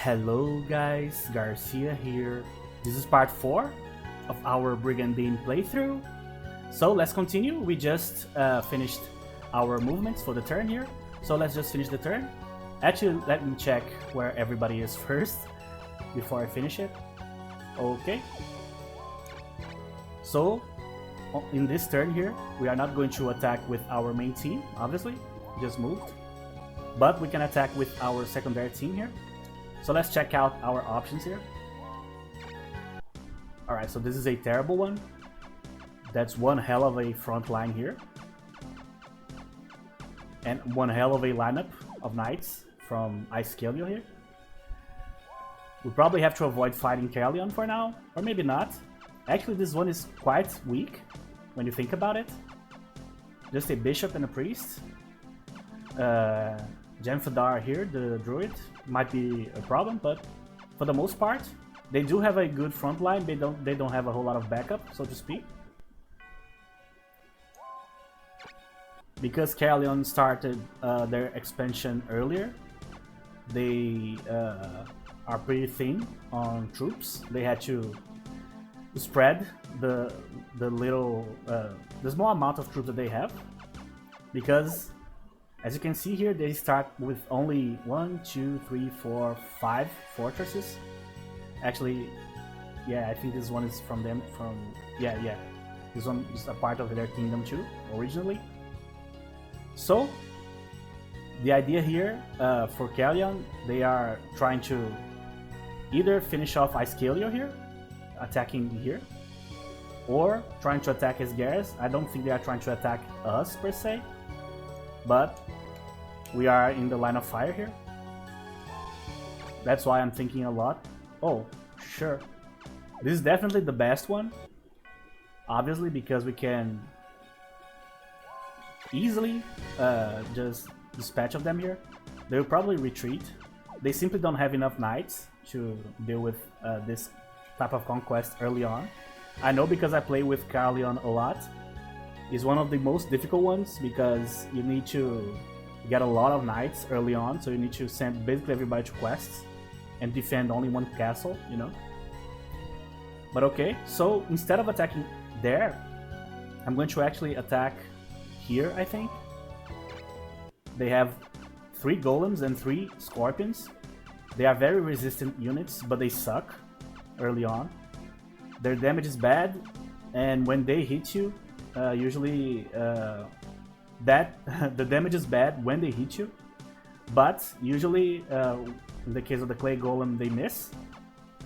Hello guys, Garcia here. This is part 4 of our Brigandine playthrough. So let's continue. We just finished our movements for the turn here. So let's just finish the turn. Actually, let me check where everybody is first before I finish it. Okay. So in this turn here, we are not going to attack with our main team, obviously. Just moved. But we can attack with our secondary team here. So let's check out our options here. Alright, so this is a terrible one. That's one hell of a front line here. And one hell of a lineup of knights from Icecalia here. We probably have to avoid fighting Carleon for now, or maybe not. Actually, this one is quite weak when you think about it. Just a bishop and a priest. Gemfadar here, the druid, might be a problem, but for the most part, they do have a good front line. They don't have a whole lot of backup, so to speak. Because Carleon started their expansion earlier, they are pretty thin on troops. They had to spread the small amount of troops that they have, because as you can see here, they start with only 1, 2, 3, 4, 5 fortresses. Actually, yeah, I think this one is from them. Yeah. This one is a part of their kingdom too, originally. So, the idea here for Carleon, they are trying to either finish off Icecalia here, attacking here, or trying to attack Esgares. I don't think they are trying to attack us per se, but we are in the line of fire here. That's why I'm thinking a lot. Oh, sure. This is definitely the best one. Obviously, because we can easily just dispatch of them here. They will probably retreat. They simply don't have enough knights to deal with this type of conquest early on. I know because I play with Carleon a lot. It's one of the most difficult ones because you need to get a lot of knights early on, so you need to send basically everybody to quests and defend only one castle, you know. But okay, so instead of attacking there, I'm going to actually attack here, I think. They have 3 golems and 3 scorpions. They are very resistant units, but they suck early on. Their damage is bad, and when they hit you, usually the damage is bad when they hit you, but usually in the case of the clay golem they miss,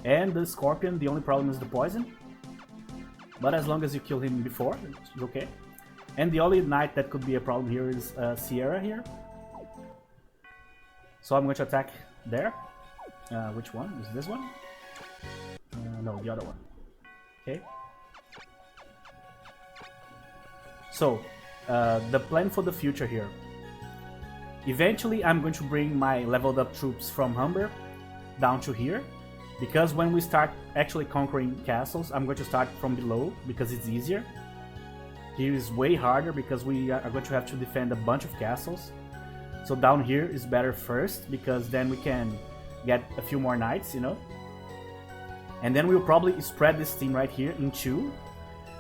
and the scorpion, the only problem is the poison, but as long as you kill him before, it's okay. And the only knight that could be a problem here is Sierra here, so I'm going to attack there. Which one? Is this one? No, the other one. Okay. So, the plan for the future here. Eventually, I'm going to bring my leveled up troops from Humber down to here. Because when we start actually conquering castles, I'm going to start from below because it's easier. Here is way harder because we are going to have to defend a bunch of castles. So down here is better first because then we can get a few more knights, you know. And then we'll probably spread this team right here in 2.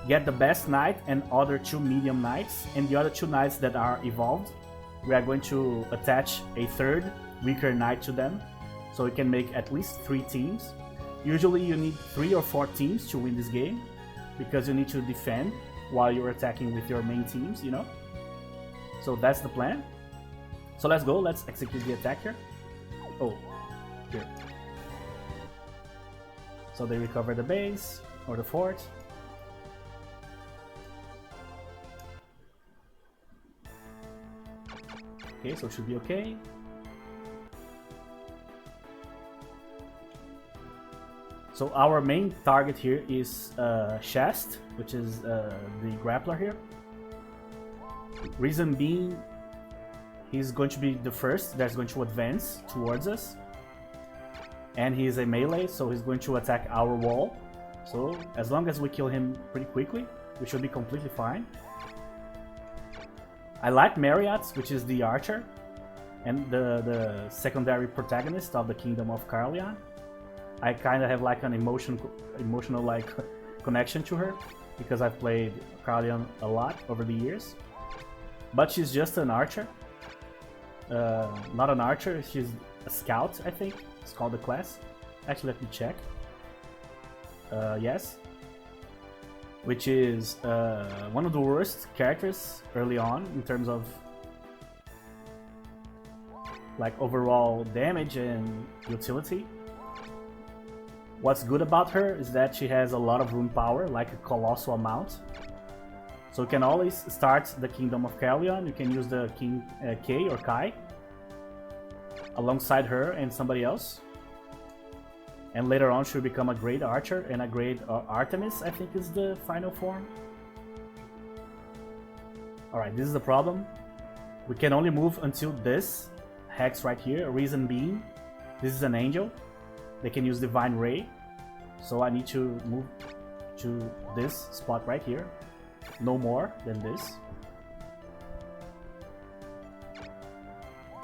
Get the best knight and other 2 medium knights, and the other 2 knights that are evolved, we are going to attach a 3rd weaker knight to them, so we can make at least 3 teams. Usually you need 3 or 4 teams to win this game, because you need to defend while you're attacking with your main teams, you know. So that's the plan. So let's go, let's execute the attack here. Oh, here. So they recover the base, or the fort. Okay, so it should be okay. So our main target here is Shast, which is the grappler here. Reason being, he's going to be the first that's going to advance towards us. And he is a melee, so he's going to attack our wall. So as long as we kill him pretty quickly, we should be completely fine. I like Marriott's, which is the archer. and the secondary protagonist of the Kingdom of Carleon. I kind of have like an emotional like connection to her because I've played Carleon a lot over the years. But she's just an archer. Not an archer, she's a scout, I think. It's called the class. Actually, let me check. Yes. Which is one of the worst characters early on in terms of like overall damage and utility. What's good about her is that she has a lot of rune power, like a colossal amount. So you can always start the Kingdom of Carleon. You can use the King K or Kai alongside her and somebody else. And later on she'll become a great archer and a great Artemis, I think is the final form. Alright, this is the problem. We can only move until this hex right here. Reason being, this is an angel. They can use Divine Ray. So I need to move to this spot right here. No more than this.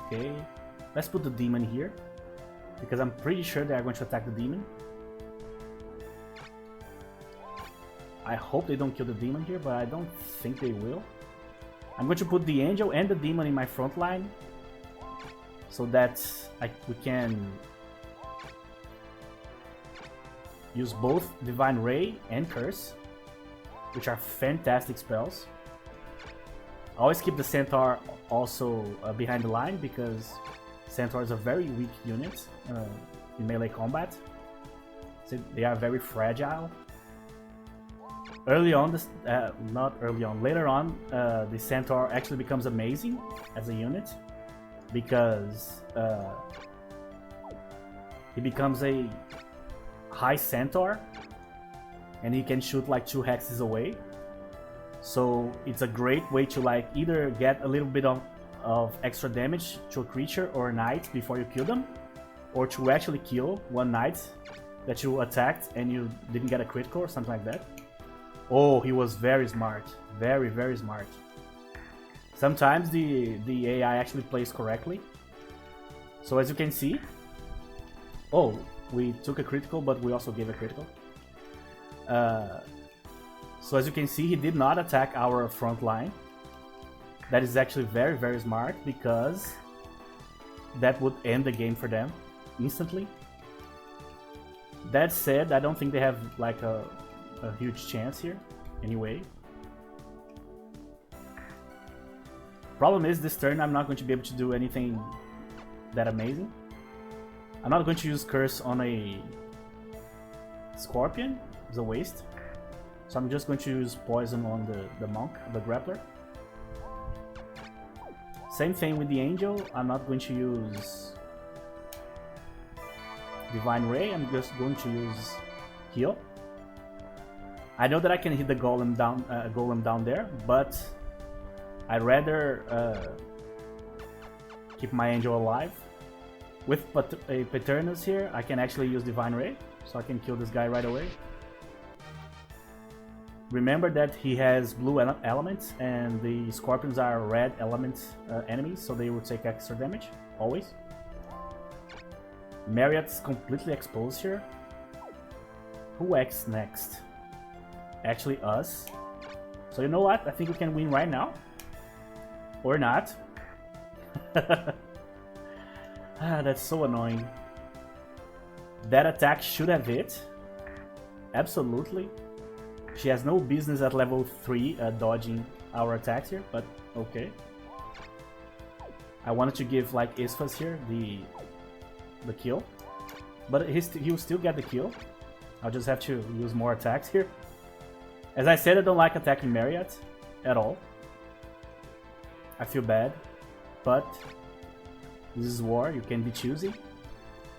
Okay, let's put the demon here, because I'm pretty sure they are going to attack the demon. I hope they don't kill the demon here, but I don't think they will. I'm going to put the angel and the demon in my front line, so that we can use both Divine Ray and Curse, which are fantastic spells. I always keep the Centaur also behind the line, because Centaur is a very weak unit in melee combat. So they are very fragile. Early on, not early on, later on, the Centaur actually becomes amazing as a unit, because he becomes a high Centaur and he can shoot like 2 hexes away. So it's a great way to like either get a little bit of extra damage to a creature or a knight before you kill them, or to actually kill one knight that you attacked and you didn't get a critical or something like that. Oh, he was very smart. Very, very smart. Sometimes the AI actually plays correctly. So as you can see... Oh, we took a critical, but we also gave a critical. So as you can see, he did not attack our front line. That is actually very, very smart, because that would end the game for them instantly. That said, I don't think they have like a huge chance here anyway. Problem is, this turn I'm not going to be able to do anything that amazing. I'm not going to use Curse on a Scorpion, it's a waste. So I'm just going to use Poison on the Monk, the Grappler. Same thing with the Angel, I'm not going to use Divine Ray, I'm just going to use Heal. I know that I can hit the Golem down there, but I'd rather keep my Angel alive. With a Paternus here, I can actually use Divine Ray, so I can kill this guy right away. Remember that he has blue elements, and the Scorpions are red element enemies, so they will take extra damage, always. Marriott's completely exposed here. Who acts next? Actually us. So you know what? I think we can win right now. Or not. That's so annoying. That attack should have hit. Absolutely. She has no business at level 3 dodging our attacks here, but okay. I wanted to give like Isphas here the kill, but he'll still get the kill. I'll just have to use more attacks here. As I said, I don't like attacking Marriott at all. I feel bad, but this is war, you can be choosy.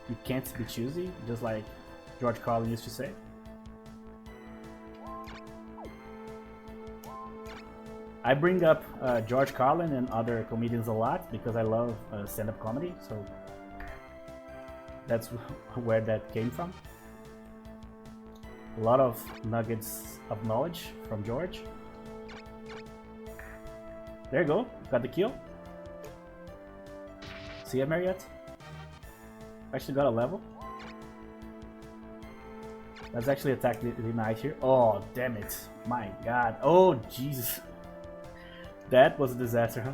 You can't be choosy, just like George Carlin used to say. I bring up George Carlin and other comedians a lot because I love stand-up comedy, so that's where that came from. A lot of nuggets of knowledge from George. There you go, got the kill. See ya, Marriott? Actually got a level. Let's actually attack the knight here. Oh, damn it. My god. Oh, Jesus. That was a disaster, huh?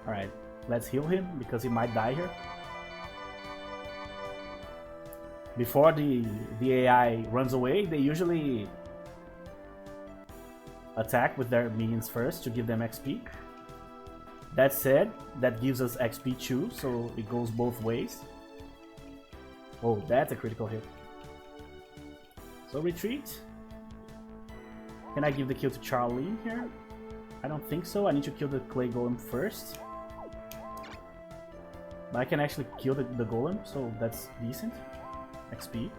Alright, let's heal him because he might die here. Before the AI runs away, they usually attack with their minions first to give them XP. That said, that gives us XP too, so it goes both ways. Oh, that's a critical hit. So retreat. Can I give the kill to Charlene here? I don't think so. I need to kill the clay golem first. But I can actually kill the golem, so that's decent. XP.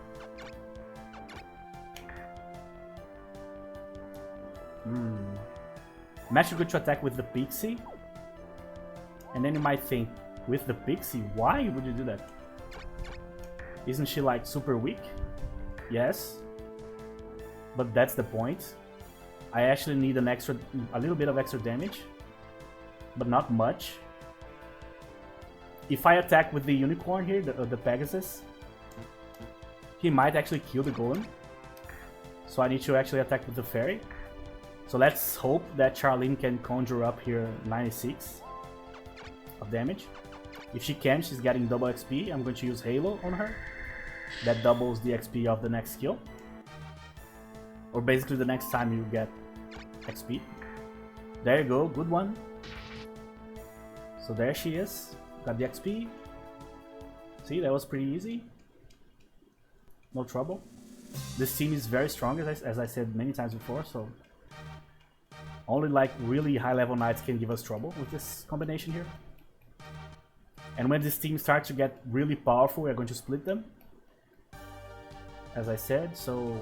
I'm actually going to attack with the pixie. And then you might think, with the pixie, why would you do that? Isn't she like super weak? Yes. But that's the point. I actually need a little bit of extra damage. But not much. If I attack with the unicorn here, the Pegasus, he might actually kill the golem. So I need to actually attack with the fairy. So let's hope that Charlene can conjure up here 96 of damage. If she can, she's getting double XP. I'm going to use Halo on her. That doubles the XP of the next skill. Or basically the next time you get XP. There you go, good one. So there she is. Got the XP. See, that was pretty easy. No trouble. This team is very strong, as I said many times before, so only like really high level knights can give us trouble with this combination here. And when this team starts to get really powerful, we're going to split them, as I said, so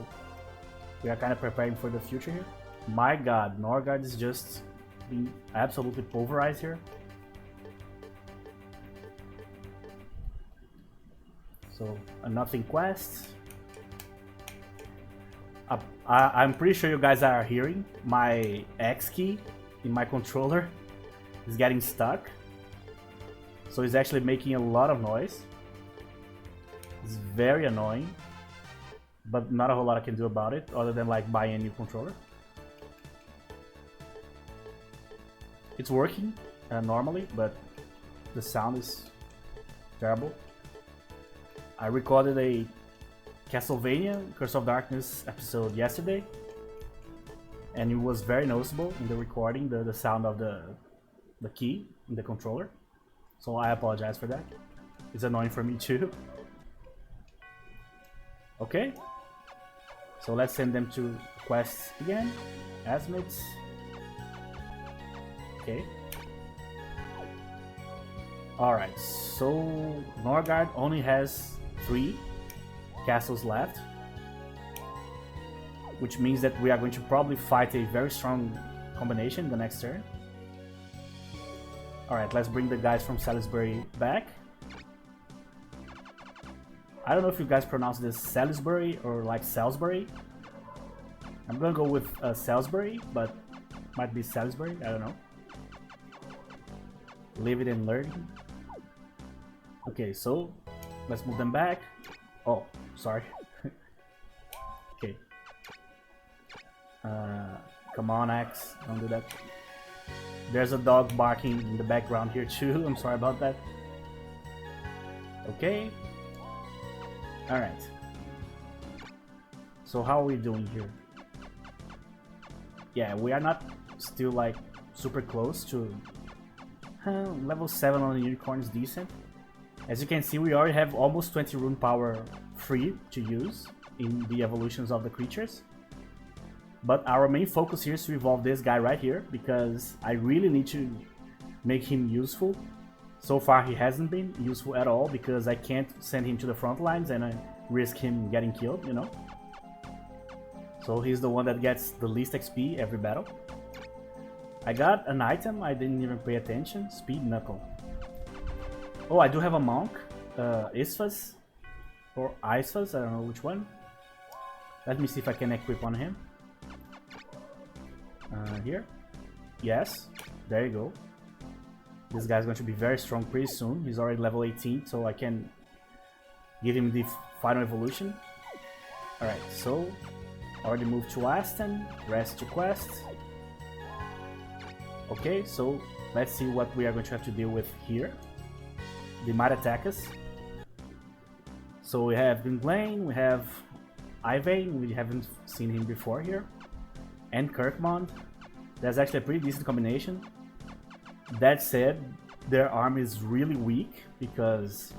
we are kind of preparing for the future here. My god, Norgard is just being absolutely pulverized here. So, a nothing quest. I'm pretty sure you guys are hearing my X key in my controller is getting stuck. So it's actually making a lot of noise. It's very annoying. But not a whole lot I can do about it other than like buy a new controller. It's working normally, but the sound is terrible. I recorded a Castlevania Curse of Darkness episode yesterday, and it was very noticeable in the recording, the sound of the key in the controller. So I apologize for that. It's annoying for me too. Okay, so let's send them to quests again. Asmids. Okay. Alright, so Norgard only has 3 castles left, which means that we are going to probably fight a very strong combination the next turn. Alright, let's bring the guys from Salisbury back. I don't know if you guys pronounce this Salisbury or like Salisbury. I'm gonna go with Salisbury, but might be Salisbury, I don't know. Live it and learn. Okay, so let's move them back. Oh, sorry. Okay. Come on, Axe, don't do that. There's a dog barking in the background here too. I'm sorry about that. Okay. Alright. So how are we doing here? Yeah, we are not still like super close to level 7 on the unicorn is decent. As you can see, we already have almost 20 rune power free to use in the evolutions of the creatures. But our main focus here is to evolve this guy right here, because I really need to make him useful. So far he hasn't been useful at all, because I can't send him to the front lines and I risk him getting killed, you know. So he's the one that gets the least XP every battle. I got an item, I didn't even pay attention. Speed Knuckle. Oh, I do have a monk. Isphas. Or Isphas, I don't know which one. Let me see if I can equip on him. Here. Yes, there you go. This guy's going to be very strong pretty soon. He's already level 18, so I can give him the final evolution. Alright, so already moved to Aston, rest to quest. Okay, so let's see what we are going to have to deal with here. They might attack us. So we have Brigandine, we have Ivane, we haven't seen him before here, and Kirkmond. That's actually a pretty decent combination. That said, their army is really weak because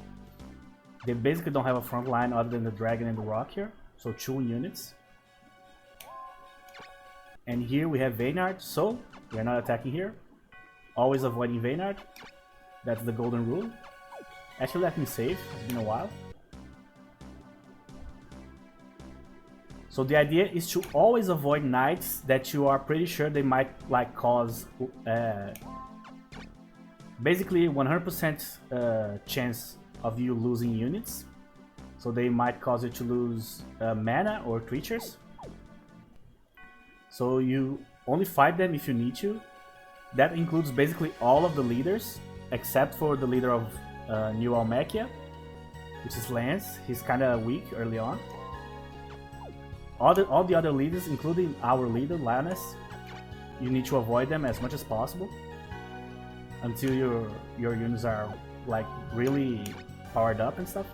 they basically don't have a front line other than the dragon and the rock here. So 2 units. And here we have Veinard, so we're not attacking here. Always avoiding Veinard. That's the golden rule. Actually, let me save, it's been a while. So the idea is to always avoid knights that you are pretty sure they might like cause basically 100% chance of you losing units. So they might cause you to lose mana or creatures. So you only fight them if you need to. That includes basically all of the leaders, except for the leader of New Almechia, which is Lance. He's kind of weak early on. All the other leaders, including our leader, Lioness, you need to avoid them as much as possible until your units are like really powered up and stuff.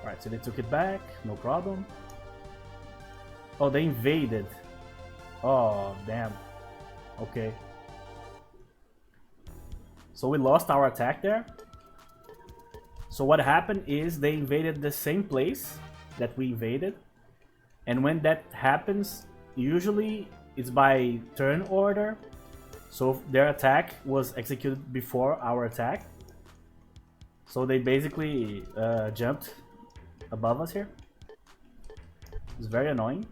Alright, so they took it back, no problem. Oh, they invaded. Oh, damn. Okay. So we lost our attack there. So what happened is they invaded the same place that we invaded. And when that happens, usually it's by turn order. So their attack was executed before our attack. So they basically jumped above us here. It's very annoying.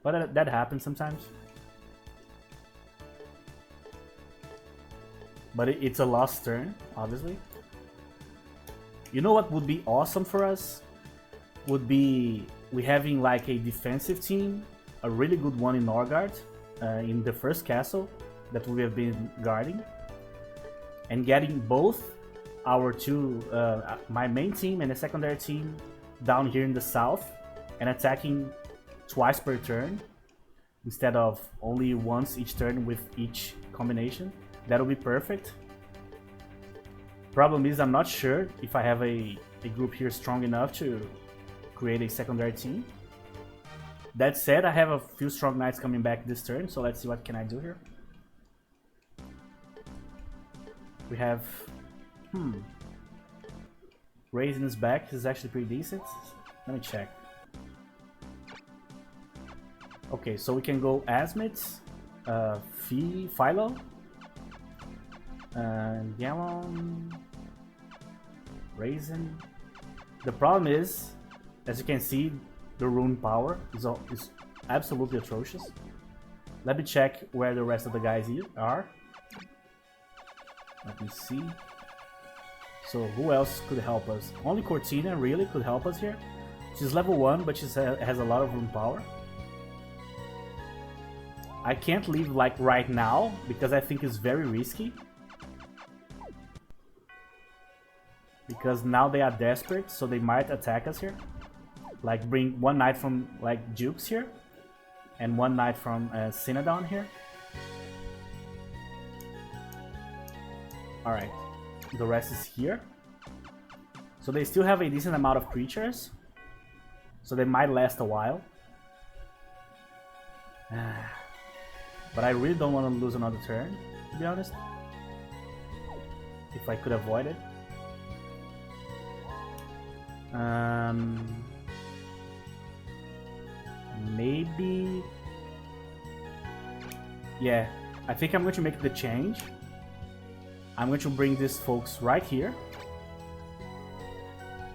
But that happens sometimes. But it's a lost turn, obviously. You know what would be awesome for us? Would be we having like a defensive team, a really good one in Norgard, in the first castle that we have been guarding, and getting both our my main team and the secondary team down here in the south and attacking twice per turn instead of only once each turn with each combination. That'll be perfect. Problem is, I'm not sure if I have a group here strong enough to create a secondary team. That said, I have a few strong knights coming back this turn, so let's see what can I do here. We have Raisin's back. This is actually pretty decent. Let me check. Okay, so we can go Asmit, Philo, Gallon, Raisin. The problem is, as you can see, the rune power is absolutely atrocious. Let me check where the rest of the guys are. Let me see. So who else could help us? Only Cortina really could help us here. She's level 1, but she has a lot of rune power. I can't leave like right now because I think it's very risky. Because now they are desperate, so they might attack us here. Like bring one knight from like Dukes here, and one knight from Synodon here. Alright, the rest is here. So they still have a decent amount of creatures, so they might last a while. But I really don't want to lose another turn, to be honest. If I could avoid it. Maybe... Yeah, I think I'm going to make the change. I'm going to bring these folks right here.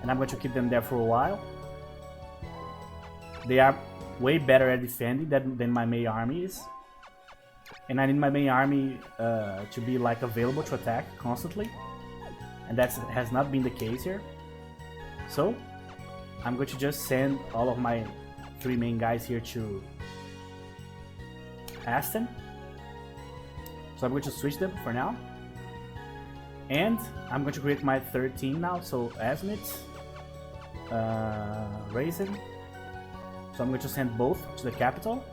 And I'm going to keep them there for a while. They are way better at defending than my main army is. And I need my main army to be like available to attack constantly. And that has not been the case here. So, I'm going to just send all of my 3 main guys here to Aston. So I'm going to switch them for now. And I'm going to create my third team now. So Asmit, Raisin. So I'm going to send both to the capital.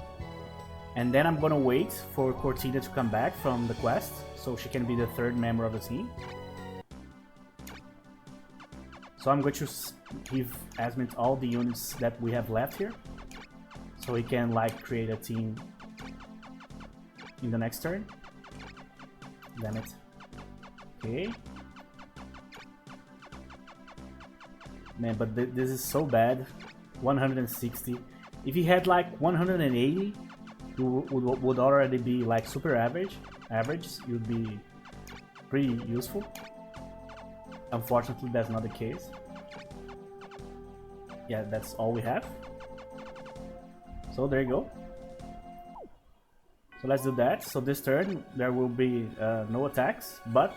And then I'm going to wait for Cortina to come back from the quest, so she can be the third member of the team. So I'm going to give Asmit all the units that we have left here, so he can like create a team in the next turn. Damn it. Okay. Man, but this is so bad. 160. If he had like 180, would already be like super average. It would be pretty useful. Unfortunately, that's not the case. Yeah, that's all we have. So there you go. So let's do that. So this turn there will be no attacks, but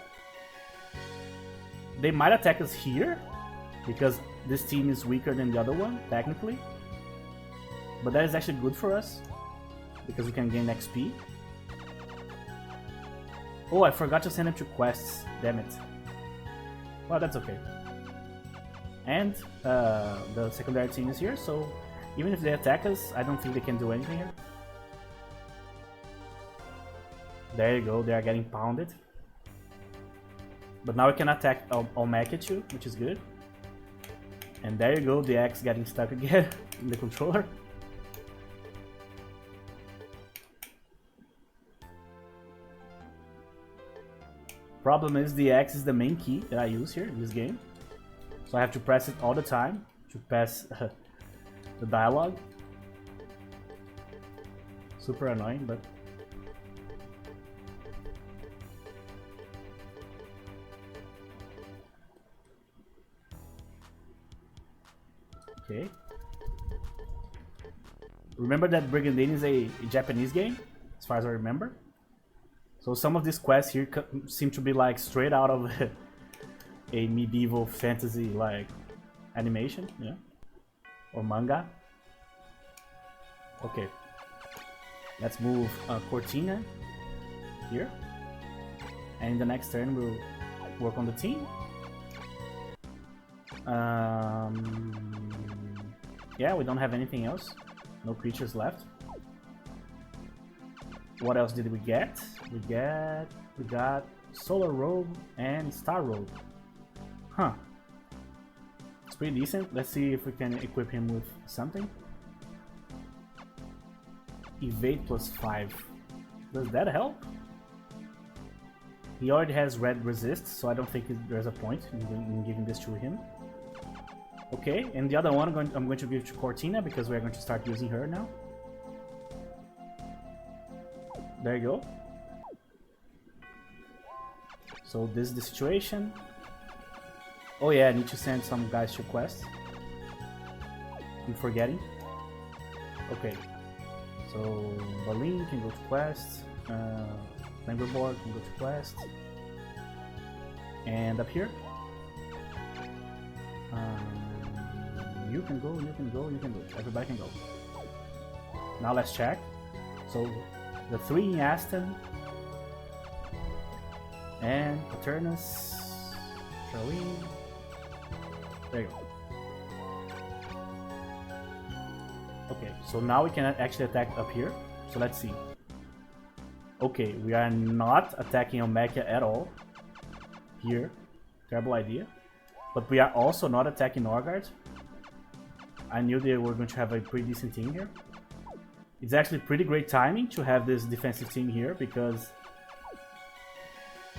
they might attack us here because this team is weaker than the other one technically. But that is actually good for us because we can gain XP. Oh, I forgot to send them to quests. Damn it. Well, that's okay. And the secondary team is here, so even if they attack us, I don't think they can do anything here. There you go, they are getting pounded. But now we can attack Olmec too, which is good. And there you go, the X getting stuck again in the controller. Problem is the X is the main key that I use here in this game. So I have to press it all the time to pass the dialogue. Super annoying, but... Okay. Remember that Brigandine is a Japanese game, as far as I remember. So some of these quests here seem to be like straight out of a medieval fantasy like animation, yeah, or manga. Okay, let's move Cortina here, and in the next turn we'll work on the team. Yeah, we don't have anything else, no creatures left. What else did we get? We got Solar Robe and Star Robe. Huh. It's pretty decent. Let's see if we can equip him with something. Evade +5. Does that help? He already has red resist, so I don't think there's a point in giving this to him. Okay, and the other one I'm going to give to Cortina because we're going to start using her now. There you go. So this is the situation. Oh yeah, I need to send some guys to quest. I'm forgetting. Okay. So Berlin can go to quest. Lamberborg can go to quest. And up here. You can go, you can go, you can go. Everybody can go. Now let's check. So the 3 in Aston and Paternus, Charlene. There you go. Okay, so now we can actually attack up here. So let's see. Okay, we are not attacking Omeka at all. Here. Terrible idea. But we are also not attacking Norgard. I knew they were going to have a pretty decent team here. It's actually pretty great timing to have this defensive team here because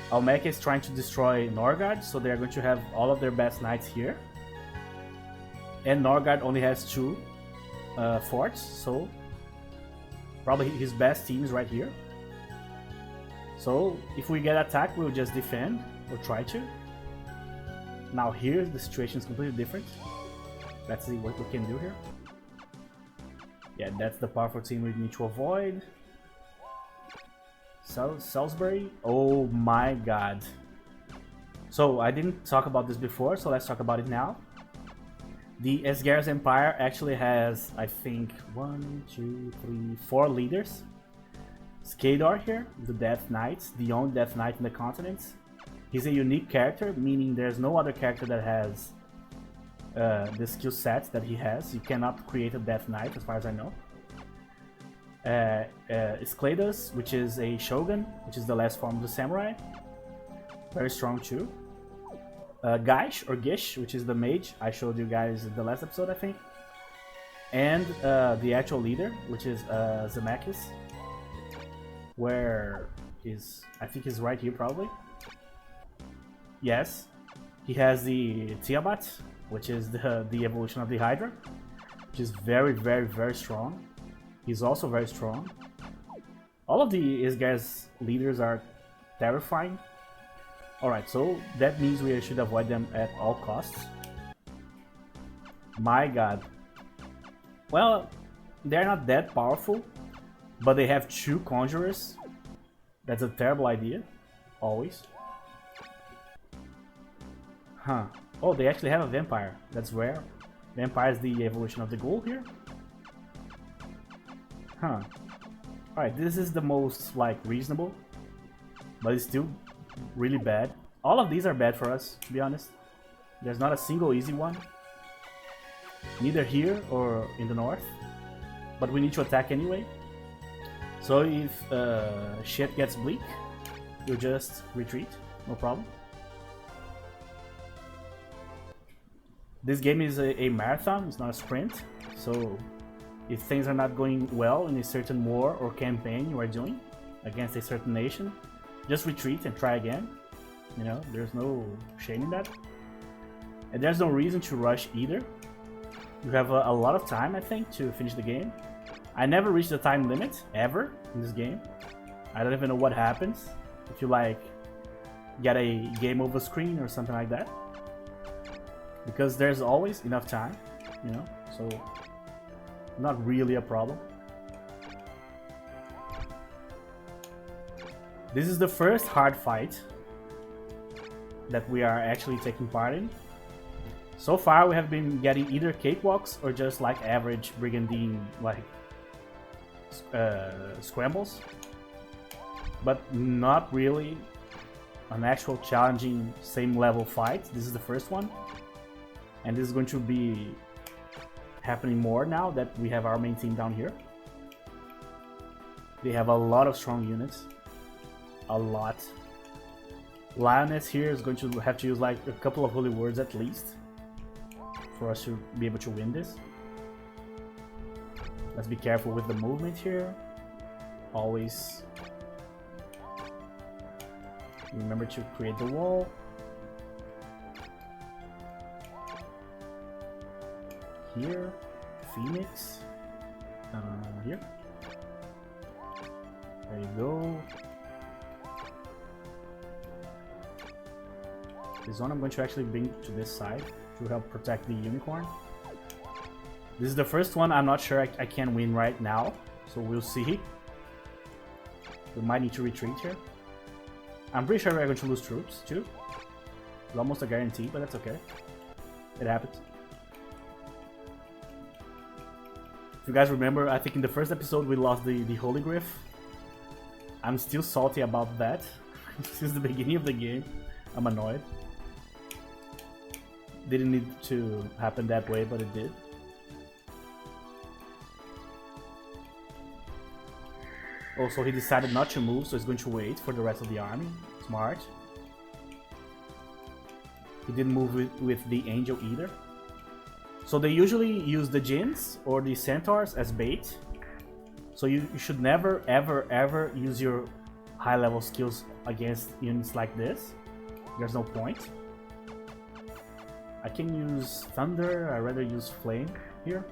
Almeka is trying to destroy Norgard, so they're going to have all of their best knights here. And Norgard only has 2 forts, so probably his best team is right here. So if we get attacked, we'll just defend or try to. Now here the situation is completely different. Let's see what we can do here. Yeah, that's the powerful team we need to avoid. Salisbury. Oh my god. So I didn't talk about this before, so let's talk about it now. The Esgar's Empire actually has, I think, 1, 2, 3, 4 leaders. Skadar here, the Death Knight, the only Death Knight in the continent. He's a unique character, meaning there's no other character that has the skill set that he has. You cannot create a Death Knight, as far as I know. Skladus, which is a Shogun, which is the last form of the Samurai. Very strong too. Gaish, or Gish, which is the mage. I showed you guys in the last episode, I think. And the actual leader, which is Zemeckis. Where is... I think he's right here, probably. Yes. He has the Tiamat, which is the evolution of the Hydra. Which is very, very, very strong. He's also very strong. All of these guys' leaders are terrifying. Alright, so that means we should avoid them at all costs. My god. Well, they're not that powerful, but they have 2 conjurers. That's a terrible idea. Always. Huh. Oh, they actually have a vampire. That's rare. Vampire is the evolution of the ghoul here. Huh. Alright, this is the most, like, reasonable. But it's still really bad. All of these are bad for us, to be honest. There's not a single easy one. Neither here or in the north. But we need to attack anyway. So if shit gets bleak, we'll just retreat. No problem. This game is a marathon, it's not a sprint. So if things are not going well in a certain war or campaign you are doing against a certain nation, just retreat and try again. You know, there's no shame in that. And there's no reason to rush either. You have a lot of time, I think, to finish the game. I never reached the time limit, ever, in this game. I don't even know what happens if you, like, get a game over screen or something like that. Because there's always enough time, you know, so not really a problem. This is the first hard fight that we are actually taking part in. So far we have been getting either cakewalks or just like average Brigandine like scrambles, but not really an actual challenging same level fight. This is the first one, and this is going to be happening more now that we have our main team down here. They have a lot of strong units, a lot. Lioness here is going to have to use like a couple of holy words at least for us to be able to win this. Let's be careful with the movement here. Always remember to create the wall. Here, Phoenix. Here. There you go. This one I'm going to actually bring to this side to help protect the unicorn. This is the first one. I'm not sure I can win right now, so we'll see. We might need to retreat here. I'm pretty sure we're going to lose troops too. It's almost a guarantee, but that's okay. It happens. If you guys remember, I think in the first episode we lost the Holy Griff. I'm still salty about that. Since the beginning of the game, I'm annoyed. Didn't need to happen that way, but it did. Also, he decided not to move, so he's going to wait for the rest of the army. Smart. He didn't move with the angel either. So they usually use the djinns or the centaurs as bait. So you should never, ever, ever use your high-level skills against units like this. There's no point. I can use thunder. I'd rather use flame here.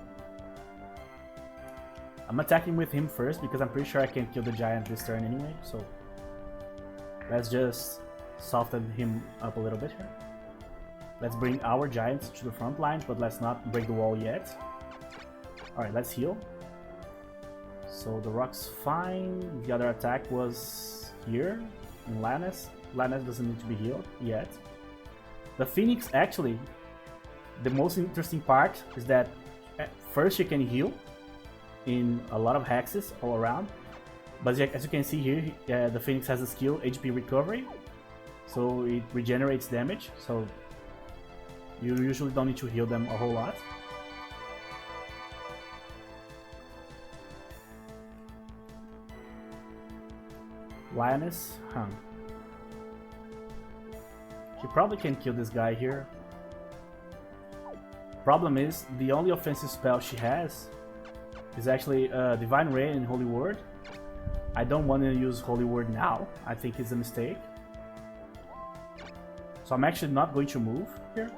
I'm attacking with him first because I'm pretty sure I can kill the giant this turn anyway. So let's just soften him up a little bit here. Let's bring our giants to the front line, but let's not break the wall yet. Alright, let's heal. So the rock's fine. The other attack was here in Lannis. Lannis doesn't need to be healed yet. The Phoenix, actually, the most interesting part is that at first you can heal in a lot of hexes all around, But as you can see here, the Phoenix has a skill, HP Recovery, so it regenerates damage, so you usually don't need to heal them a whole lot. Lioness, huh. She probably can kill this guy here. Problem is, the only offensive spell she has is actually Divine Ray and Holy Word. I don't want to use Holy Word now. I think it's a mistake. So I'm actually not going to move here.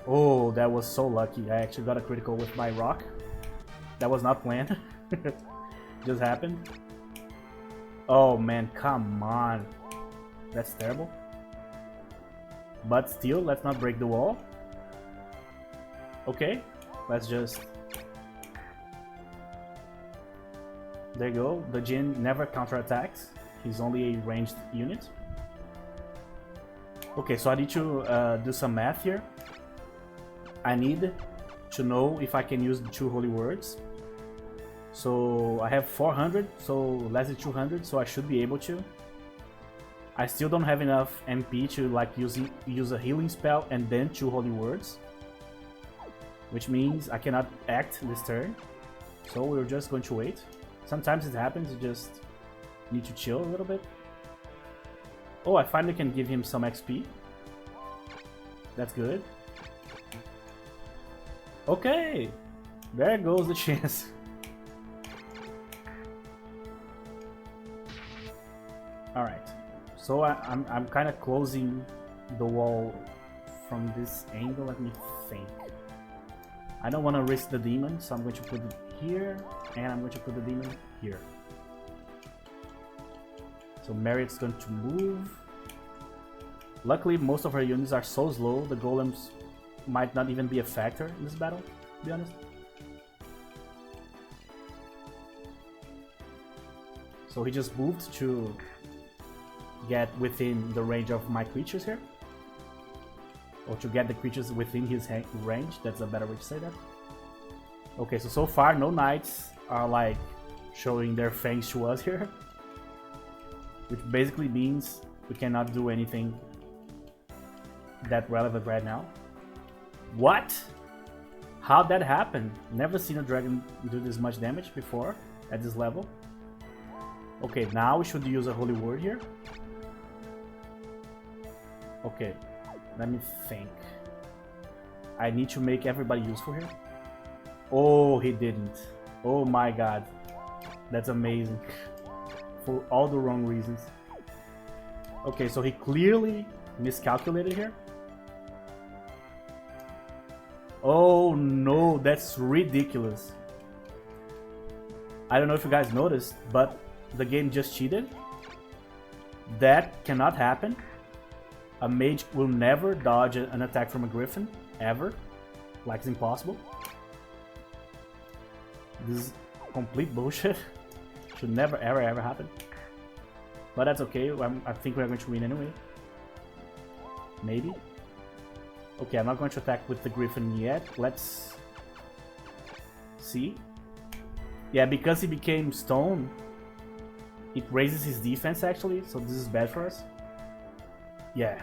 Oh, that was so lucky. I actually got a critical with my rock. That was not planned. Just happened. Oh man, come on. That's terrible. But still, let's not break the wall. Okay, let's just... There you go. The Jin never counterattacks. He's only a ranged unit. Okay, so I need to do some math here. I need to know if I can use the 2 Holy Words. So I have 400, so less than 200, so I should be able to. I still don't have enough MP to like use a healing spell and then 2 Holy Words, which means I cannot act this turn. So we're just going to wait. Sometimes it happens, you just need to chill a little bit. Oh, I finally can give him some XP. That's good. Okay, there goes the chance. Alright, so I'm kind of closing the wall from this angle. Let me think. I don't want to risk the demon, so I'm going to put it here, and I'm going to put the demon here. So Marriot's going to move. Luckily, most of her units are so slow, the golems might not even be a factor in this battle, to be honest. So he just moved to get within the range of my creatures here. Or to get the creatures within his range, that's a better way to say that. Okay, so far no knights are like showing their fangs to us here. Which basically means we cannot do anything that relevant right now. What? How'd that happen? Never seen a dragon do this much damage before at this level. Okay, now we should use a Holy Word here. Okay, let me think. I need to make everybody useful here. Oh, he didn't. Oh my god. That's amazing. For all the wrong reasons. Okay, so he clearly miscalculated here. Oh no, that's ridiculous. I don't know if you guys noticed, but the game just cheated. That cannot happen. A mage will never dodge an attack from a griffin, ever. Like it's impossible. This is complete bullshit. Should never ever happen. But that's okay, I think we're going to win anyway. Maybe. Okay, I'm not going to attack with the griffin yet. Let's see. Yeah, because he became stone, it raises his defense actually, so this is bad for us. Yeah,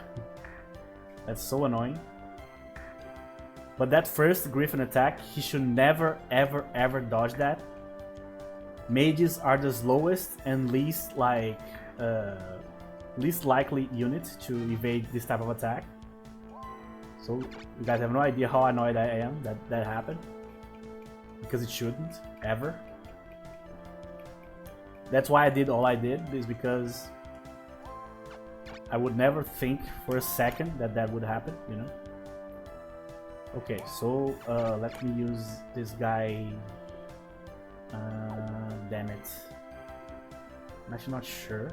that's so annoying. But that first griffin attack, he should never ever dodge that. Mages are the slowest and least likely unit to evade this type of attack. So you guys have no idea how annoyed I am that that happened. Because it shouldn't, ever. That's why I did all I did, is because I would never think for a second that that would happen, you know? Okay, so let me use this guy. Damn it. I'm actually not sure.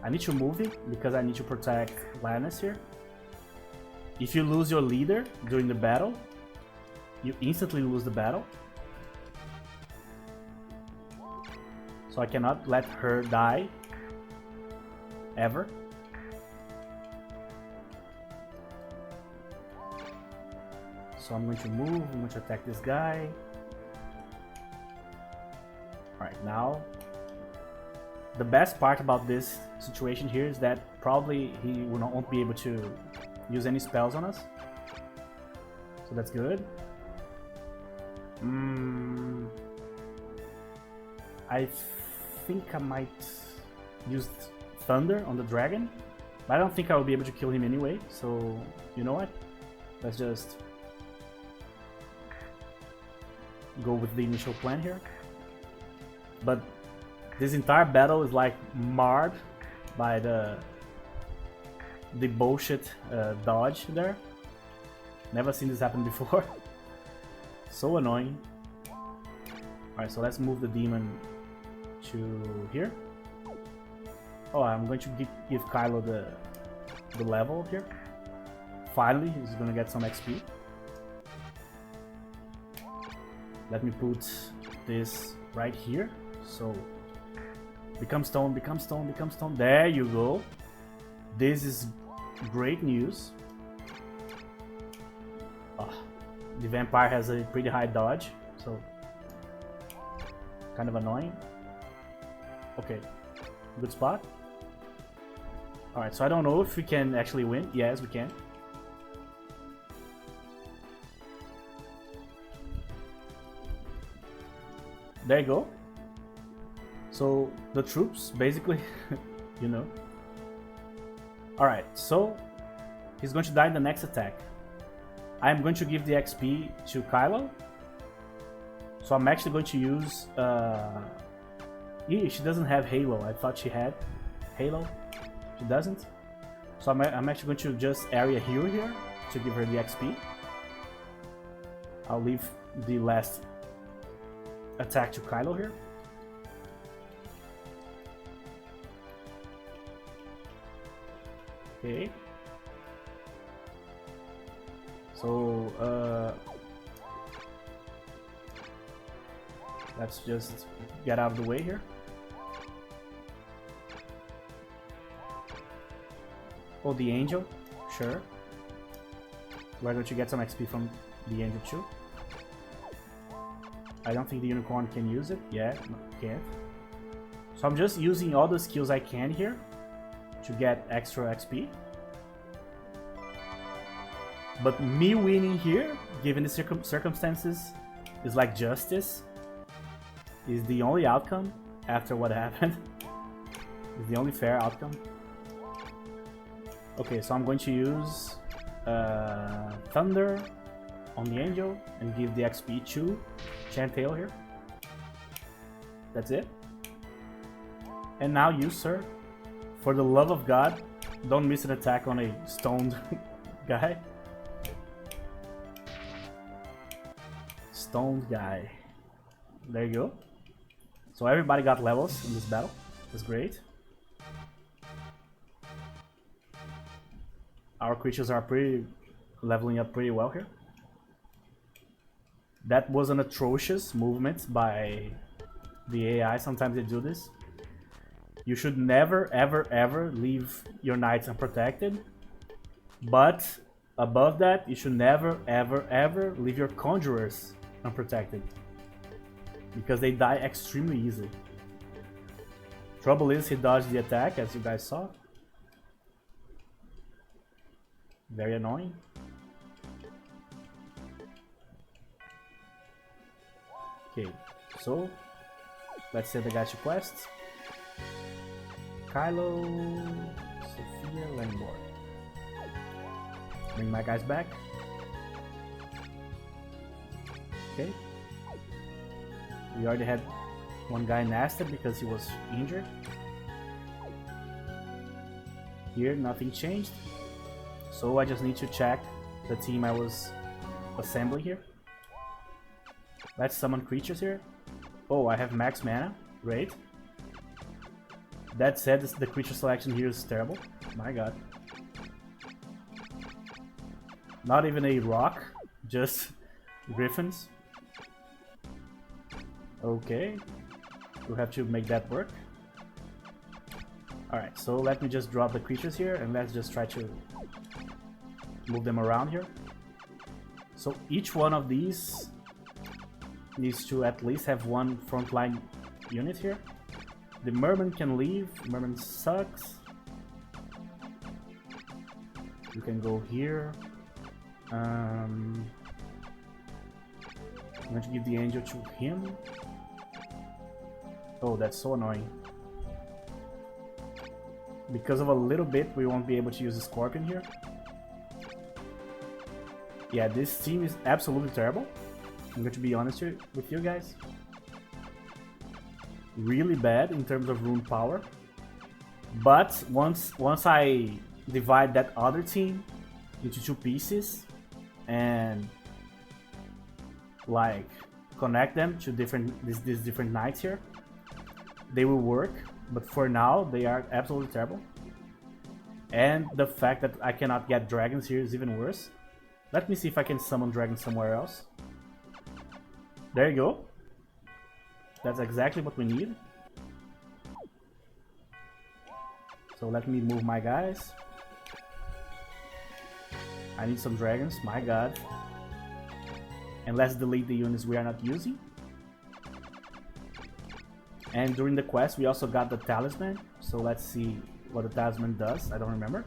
I need to move it because I need to protect Lannis here. If you lose your leader during the battle, you instantly lose the battle. So I cannot let her die. Ever. So I'm going to move, I'm going to attack this guy. Now, the best part about this situation here is that probably he won't be able to use any spells on us. So that's good. I think I might use Thunder on the dragon, but I don't think I will be able to kill him anyway, so you know what? Let's just go with the initial plan here. But this entire battle is like marred by the bullshit dodge there. Never seen this happen before. So annoying. Alright, so let's move the demon to here. Oh, I'm going to give Kylo the level here. Finally, he's gonna get some XP. Let me put this right here. So, become stone, become stone, become stone. There you go. This is great news. Oh, the vampire has a pretty high dodge, so kind of annoying. Okay, good spot. Alright, so I don't know if we can actually win. Yes, we can. There you go. So the troops basically, you know. Alright, so he's going to die in the next attack. I'm going to give the XP to Kylo. So I'm actually going to use... she doesn't have Halo. I thought she had Halo. She doesn't. So I'm actually going to just area hero here to give her the XP. I'll leave the last attack to Kylo here. Okay. So let's just get out of the way here. Oh, the angel, sure. We're going to get some XP from the angel too. I don't think the unicorn can use it. Yeah, no, can't. So I'm just using all the skills I can here to get extra XP. But me winning here, given the circumstances, is like justice. Is the only outcome after what happened. Is the only fair outcome. Okay, so I'm going to use Thunder on the angel and give the XP to Chantail here. That's it. And now you, sir, for the love of God, don't miss an attack on a stoned guy. Stoned guy. There you go. So everybody got levels in this battle. That's great. Our creatures are leveling up pretty well here. That was an atrocious movement by the AI. Sometimes they do this. You should never, ever, ever leave your knights unprotected. But above that, you should never, ever, ever leave your conjurers unprotected. Because they die extremely easily. Trouble is, he dodged the attack, as you guys saw. Very annoying. Okay, so let's send the guys to quests. Kylo, Sophia, Langborg. Bring my guys back. Okay. We already had one guy nasted because he was injured. Here, nothing changed. So I just need to check the team I was assembling here. Let's summon creatures here. Oh, I have max mana. Great. That said, the creature selection here is terrible. My god. Not even a rock, just griffins. Okay. We'll have to make that work. Alright, so let me just drop the creatures here and let's just try to move them around here. So each one of these needs to at least have one frontline unit here. The merman can leave. Merman sucks. You can go here. I'm going to give the angel to him. Oh, that's so annoying. Because of a little bit, we won't be able to use the Scorpion here. Yeah, this team is absolutely terrible. I'm going to be honest with you guys. Really bad in terms of rune power. But once I divide that other team into 2 pieces and like connect them to these different knights here, they will work. But for now, they are absolutely terrible. And the fact that I cannot get dragons here is even worse. Let me see if I can summon dragons somewhere else. There you go. That's exactly what we need. So let me move my guys. I need some dragons, my god. And let's delete the units we are not using. And during the quest, we also got the talisman. So let's see what the talisman does. I don't remember.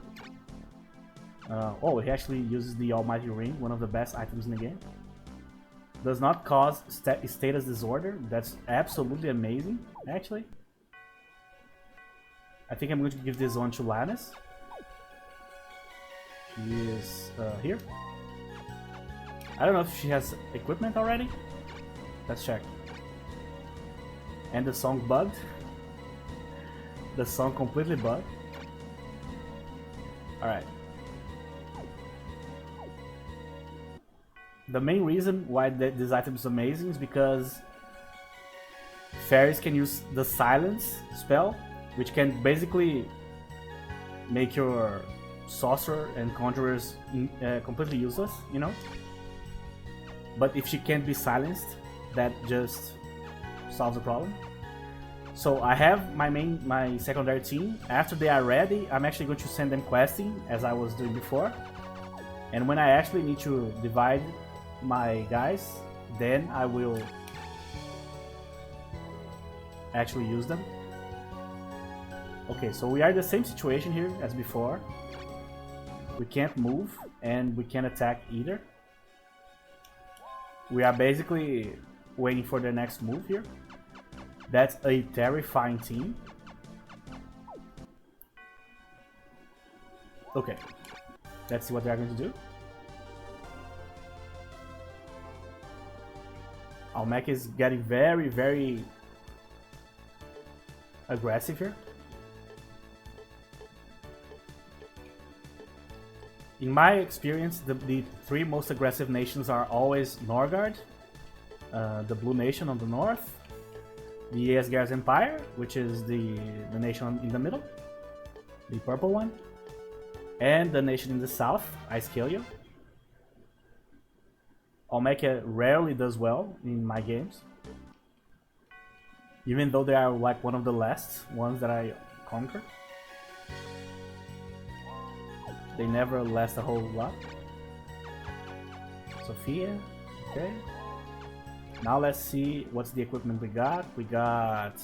Oh, it actually uses the Almighty Ring, one of the best items in the game. Does not cause status disorder. That's absolutely amazing, actually. I think I'm going to give this one to Lannis. She is here. I don't know if she has equipment already. Let's check. And the song bugged. The song completely bugged. Alright. The main reason why this item is amazing is because fairies can use the silence spell, which can basically make your sorcerer and conjurers completely useless, you know? But if she can't be silenced, that just solves the problem. So I have my secondary team. After they are ready, I'm actually going to send them questing as I was doing before. And when I actually need to divide my guys, then I will actually use them. Okay, so we are in the same situation here as before. We can't move and we can't attack either. We are basically waiting for the next move here. That's a terrifying team. Okay, let's see what they're going to do. Almec is getting very, very aggressive here. In my experience, the 3 most aggressive nations are always Norgard, the Blue Nation on the north, the Asgar's Empire, which is the nation in the middle, the purple one, and the nation in the south, Icecalia. Almec rarely does well in my games, even though they are like one of the last ones that I conquer. They never last a whole lot. Sophia, okay. Now let's see what's the equipment we got. We got...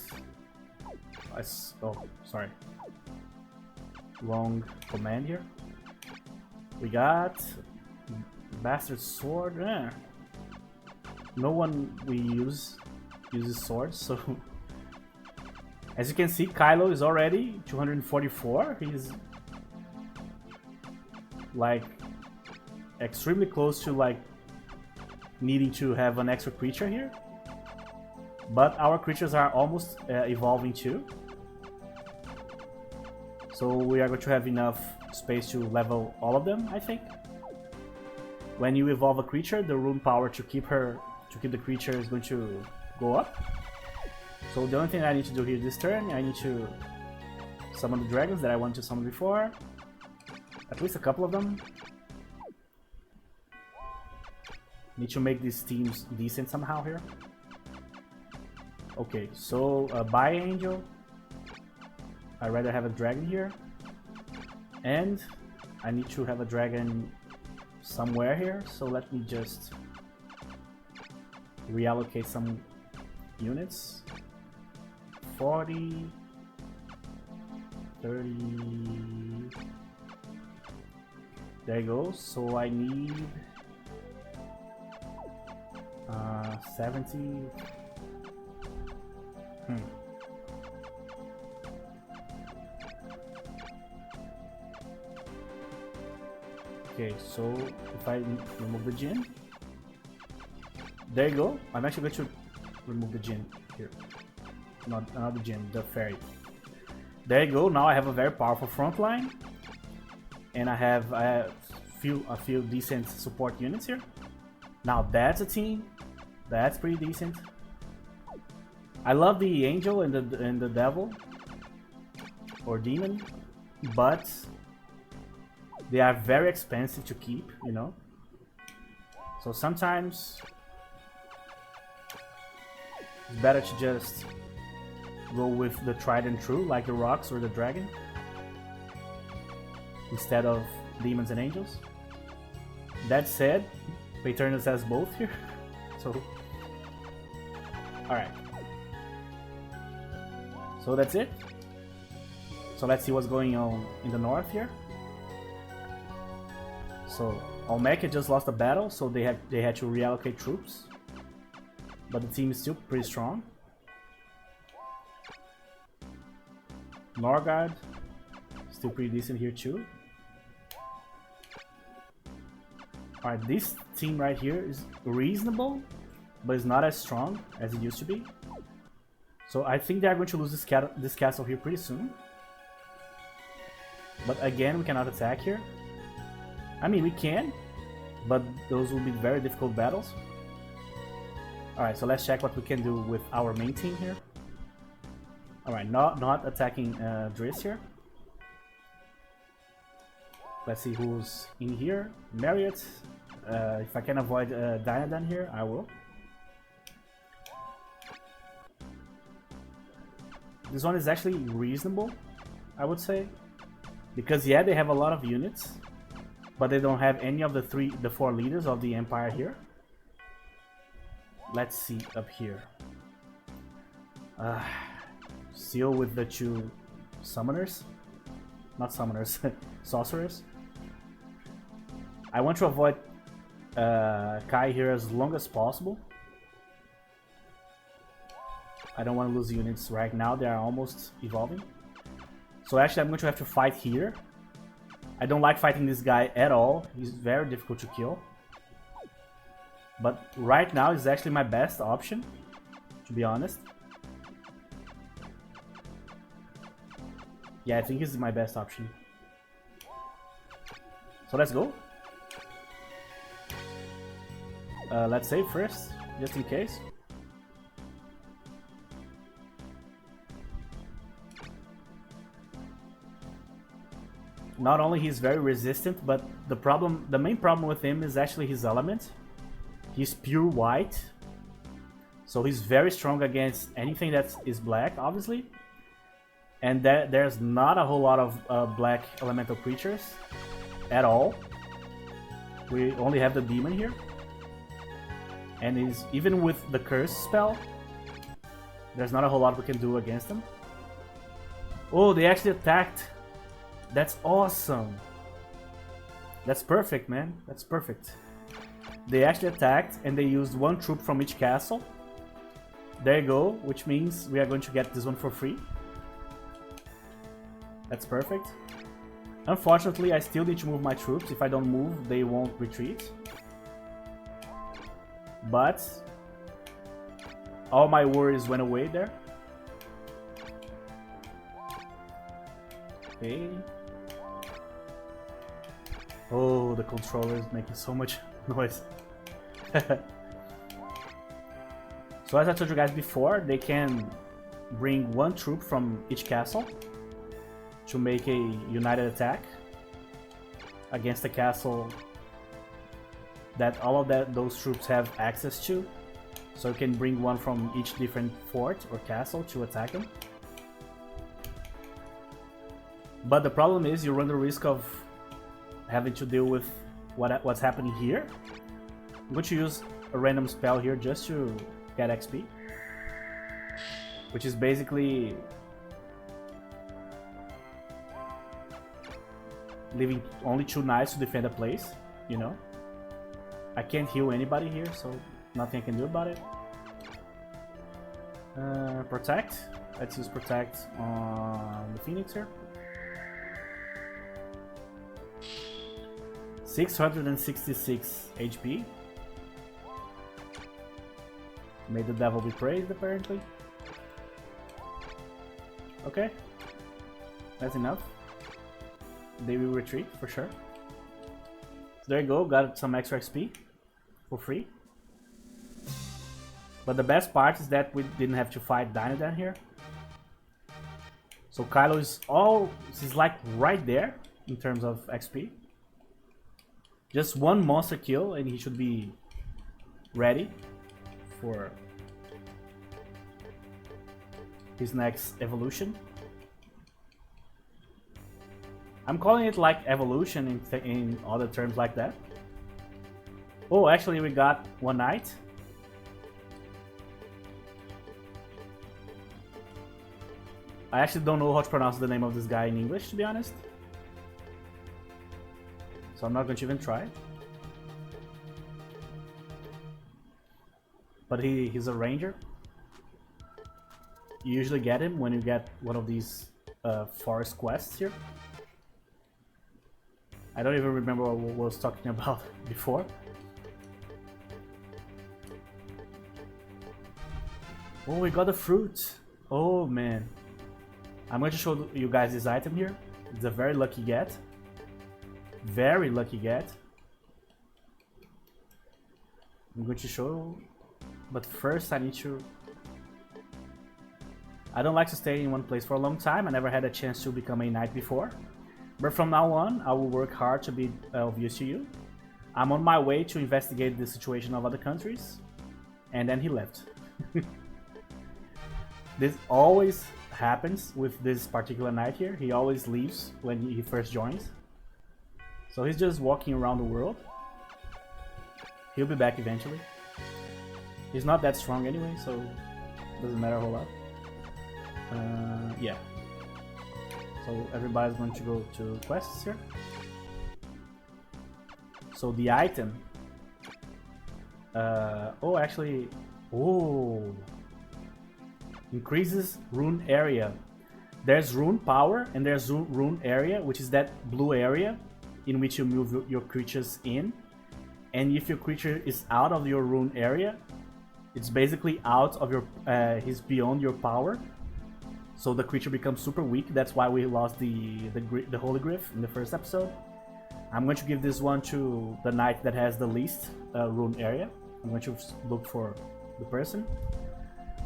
oh, sorry. Wrong command here. We got... Bastard Sword. No one we uses swords, so... As you can see, Kylo is already 244. He's... like extremely close to like needing to have an extra creature here, but our creatures are almost evolving too, so we are going to have enough space to level all of them. I think when you evolve a creature, the rune power to keep the creature is going to go up. So the only thing I need to do here this turn, I need to summon the dragons that I wanted to summon before. At least a couple of them. Need to make these teams decent somehow here. Okay, so bye Angel. I'd rather have a dragon here. And I need to have a dragon somewhere here, so let me just reallocate some units. 40, 30. There you go. So I need 70. Okay, so if I remove the gin, there you go. I'm actually going to remove the gin here. Not the gin, the fairy. There you go. Now I have a very powerful front line, and I have a few decent support units here. Now that's a team. That's pretty decent. I love the angel and the devil or demon, but they are very expensive to keep, you know. So sometimes it's better to just go with the tried and true, like the rocks or the dragon, instead of demons and angels. That said, Paternus has both here, so alright. So that's it. So let's see what's going on in the north here. So Olmeca just lost a battle, so they had to reallocate troops, but the team is still pretty strong. Norgard still pretty decent here too. Alright, this team right here is reasonable, but it's not as strong as it used to be. So I think they're going to lose this castle here pretty soon. But again, we cannot attack here. I mean, we can, but those will be very difficult battles. Alright, so let's check what we can do with our main team here. Alright, not attacking Driss here. Let's see who's in here. Marriott. If I can avoid Dynadon here, I will. This one is actually reasonable, I would say. Because yeah, they have a lot of units, but they don't have any of the four leaders of the empire here. Let's see up here. Still with the two summoners. Not summoners, sorcerers. I want to avoid Kai here as long as possible. I don't want to lose units right now, they are almost evolving. So actually I'm going to have to fight here. I don't like fighting this guy at all, he's very difficult to kill. But right now is actually my best option, to be honest. Yeah, I think he's my best option. So let's go. Let's save first, just in case. Not only he's very resistant, but the main problem with him is actually his element. He's pure white, so he's very strong against anything that is black, obviously. And there's not a whole lot of black elemental creatures at all. We only have the demon here. And even with the curse spell, there's not a whole lot we can do against them. Oh, they actually attacked. That's awesome. That's perfect, man. That's perfect. They actually attacked and they used one troop from each castle. There you go, which means we are going to get this one for free. That's perfect. Unfortunately, I still need to move my troops. If I don't move, they won't retreat. But all my worries went away there. Okay. Oh, the controller is making so much noise. So as I told you guys before, they can bring one troop from each castle to make a united attack against the castle that all of those troops have access to. So you can bring one from each different fort or castle to attack them. But the problem is you run the risk of having to deal with what's happening here. I'm going to use a random spell here just to get XP. which is basically leaving only 2 knights to defend a place, you know. I can't heal anybody here, so nothing I can do about it. Protect. Let's use protect on the Phoenix here. 666 HP. May the devil be praised, apparently. Okay. That's enough. They will retreat, for sure. So there you go, got some extra XP for free. But the best part is that we didn't have to fight Dynodon here. So Kylo is like right there in terms of XP. Just one monster kill and he should be ready for his next evolution. I'm calling it like evolution in other terms like that. Oh, actually we got one knight. I actually don't know how to pronounce the name of this guy in English, to be honest. So I'm not going to even try. But he's a ranger. You usually get him when you get one of these forest quests here. I don't even remember what I was talking about before. Oh, we got a fruit. Oh man. I'm going to show you guys this item here. It's a very lucky get. Very lucky get. I'm going to show, but first I need to... I don't like to stay in one place for a long time. I never had a chance to become a knight before. But from now on, I will work hard to be of use to you. I'm on my way to investigate the situation of other countries. And then he left. This always happens with this particular knight here. He always leaves when he first joins. So he's just walking around the world. He'll be back eventually. He's not that strong anyway, so doesn't matter a whole lot. Yeah. So everybody's going to go to quests here. So the item. Oh, actually. Oh. Increases rune area. There's rune power and there's rune area, which is that blue area in which you move your creatures in. And if your creature is out of your rune area, it's basically out of your, he's beyond your power. So the creature becomes super weak. That's why we lost the Holy Griff in the first episode. I'm going to give this one to the knight that has the least rune area. I'm going to look for the person.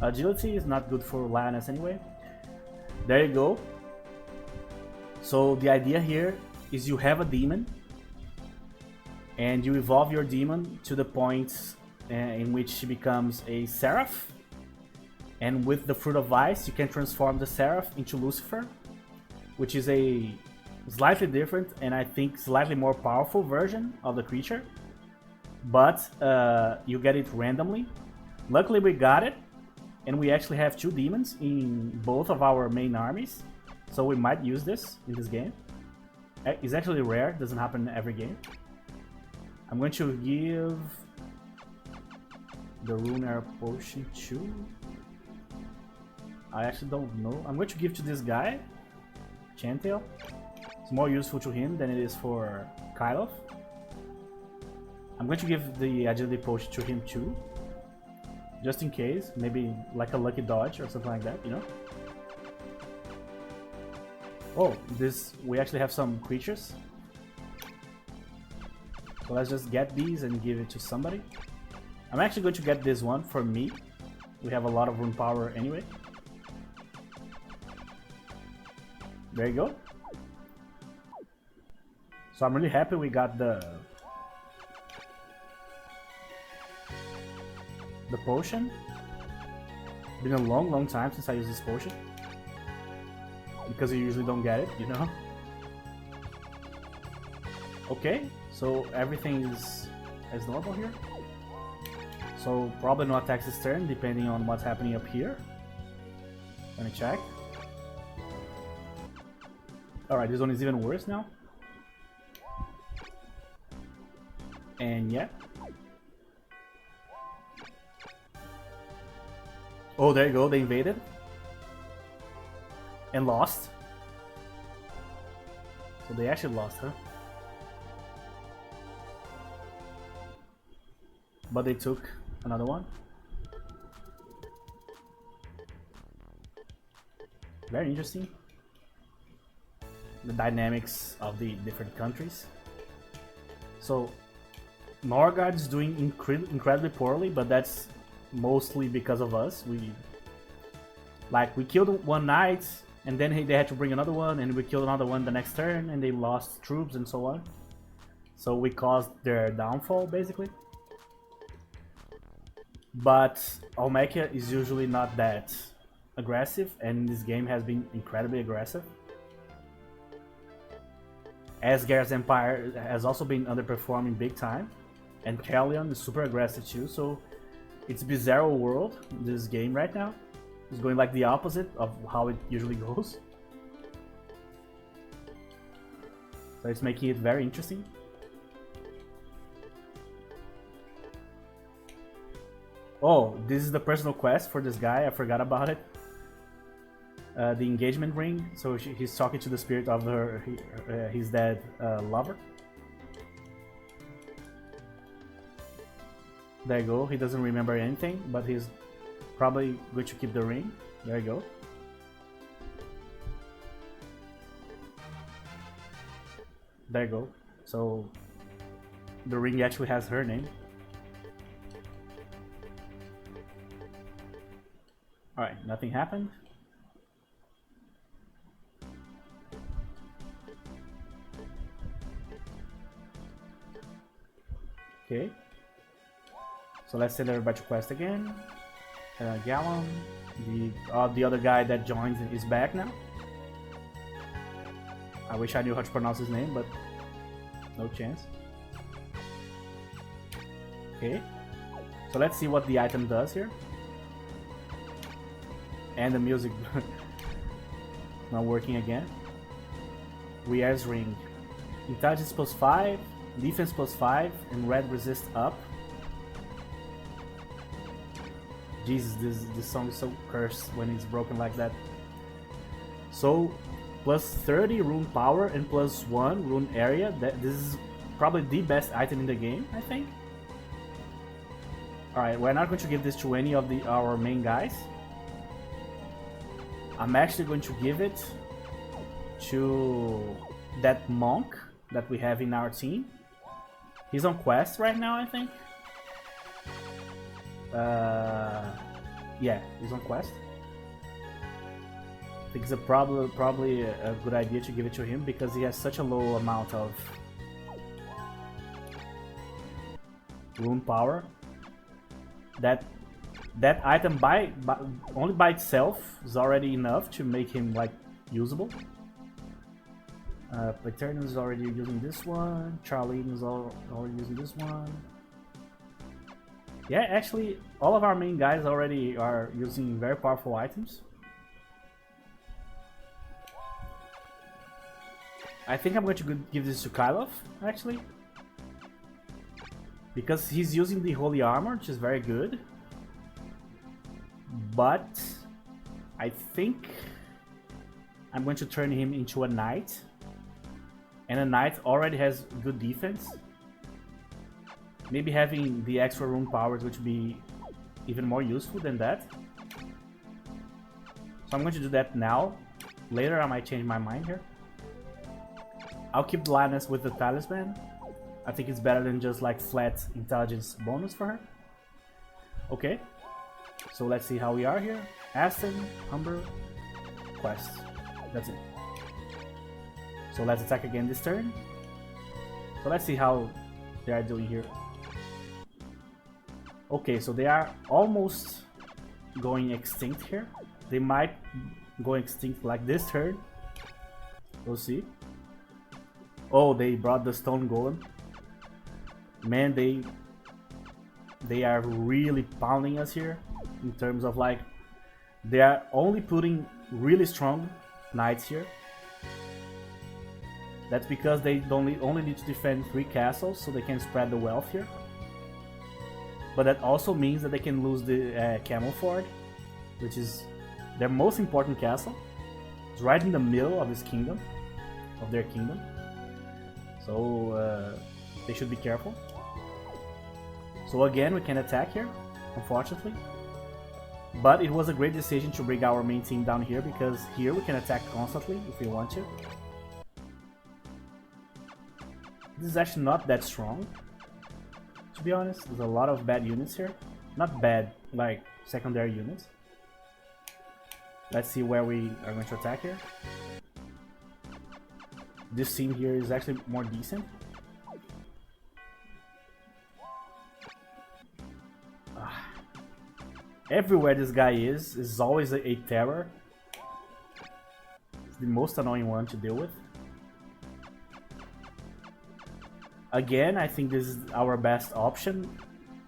Agility is not good for Lioness anyway. There you go. So the idea here is you have a demon and you evolve your demon to the point in which she becomes a seraph. And with the Fruit of Ice, you can transform the Seraph into Lucifer, which is a slightly different and I think slightly more powerful version of the creature. But you get it randomly. Luckily we got it, and we actually have 2 demons in both of our main armies. So we might use this in this game. It's actually rare, doesn't happen in every game. I'm going to give the Lunar Potion to... I actually don't know. I'm going to give to this guy, Chantel. It's more useful to him than it is for Kylo. I'm going to give the Agility Potion to him too. Just in case, maybe like a lucky dodge or something like that, you know? Oh, we actually have some creatures. So let's just get these and give it to somebody. I'm actually going to get this one for me. We have a lot of rune power anyway. There you go. So I'm really happy we got the potion. Been a long time since I used this potion. Because you usually don't get it, you know? Okay, so everything is as normal here. So probably no attacks this turn, depending on what's happening up here. Let me check. Alright, this one is even worse now. And yeah. Oh, there you go, they invaded. And lost. So they actually lost, huh? But they took another one. Very interesting. The dynamics of the different countries. So Norgard is doing incredibly poorly, but that's mostly because of us. We killed one knight, and then they had to bring another one, and we killed another one the next turn, and they lost troops and so on. So we caused their downfall, basically. But Olmeca is usually not that aggressive, and this game has been incredibly aggressive. Asgard's Empire has also been underperforming big time, and Kalion is super aggressive too, so it's bizarro world, this game right now. It's going like the opposite of how it usually goes. So it's making it very interesting. Oh, this is the personal quest for this guy, I forgot about it. The engagement ring, so he's talking to the spirit of his dead lover. There you go, he doesn't remember anything, but he's probably going to keep the ring. There you go. There you go. So the ring actually has her name. Alright, nothing happened. Okay. So let's send everybody to quest again. Gallon, the other guy that joins is back now. I wish I knew how to pronounce his name, but no chance. Okay. So let's see what the item does here. And the music not working again. Weir's ring. Intelligence +5, defense +5, and red resist up. Jesus, this song is so cursed when it's broken like that. So +30 rune power and +1 rune area. This is probably the best item in the game, I think. Alright, we're not going to give this to any of our main guys. I'm actually going to give it to that monk that we have in our team. He's on quest right now, I think. Yeah, he's on quest. I think it's probably a good idea to give it to him because he has such a low amount of rune power that item only by itself is already enough to make him like usable. Paternal is already using this one. Charlene is already using this one. Yeah, actually, all of our main guys already are using very powerful items. I think I'm going to give this to Kylov, actually. Because he's using the Holy Armor, which is very good. But I think I'm going to turn him into a knight. And a knight already has good defense. Maybe having the extra rune powers would be even more useful than that. So I'm going to do that now. Later I might change my mind here. I'll keep Linus with the talisman. I think it's better than just like flat intelligence bonus for her. Okay. So let's see how we are here. Aston, Humber, quest. That's it. So let's attack again this turn. So let's see how they are doing here. Okay, so they are almost going extinct here. They might go extinct like this turn. We'll see. Oh, they brought the stone golem. Man, they are really pounding us here in terms of like They are only putting really strong knights here. That's because they only need to defend 3 castles, so they can spread the wealth here. But that also means that they can lose the Camel Ford, which is their most important castle. It's right in the middle of this kingdom, of their kingdom. So they should be careful. So again, we can attack here, unfortunately. But it was a great decision to bring our main team down here, because here we can attack constantly if we want to. This is actually not that strong, to be honest. There's a lot of bad units here. Not bad, like secondary units. Let's see where we are going to attack here. This team here is actually more decent. Everywhere this guy is always a terror. It's the most annoying one to deal with. Again, I think this is our best option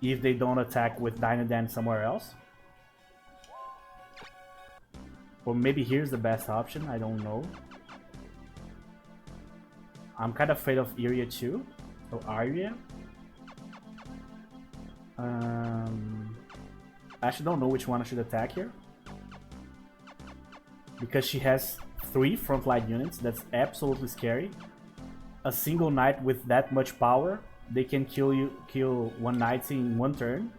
if they don't attack with Dynadine somewhere else. Or maybe here's the best option, I don't know. I'm kind of afraid of Iria too. Or Aria. I actually don't know which one I should attack here. Because she has 3 frontline units, that's absolutely scary. A single knight with that much power, they can kill 1 knight in 1 turn.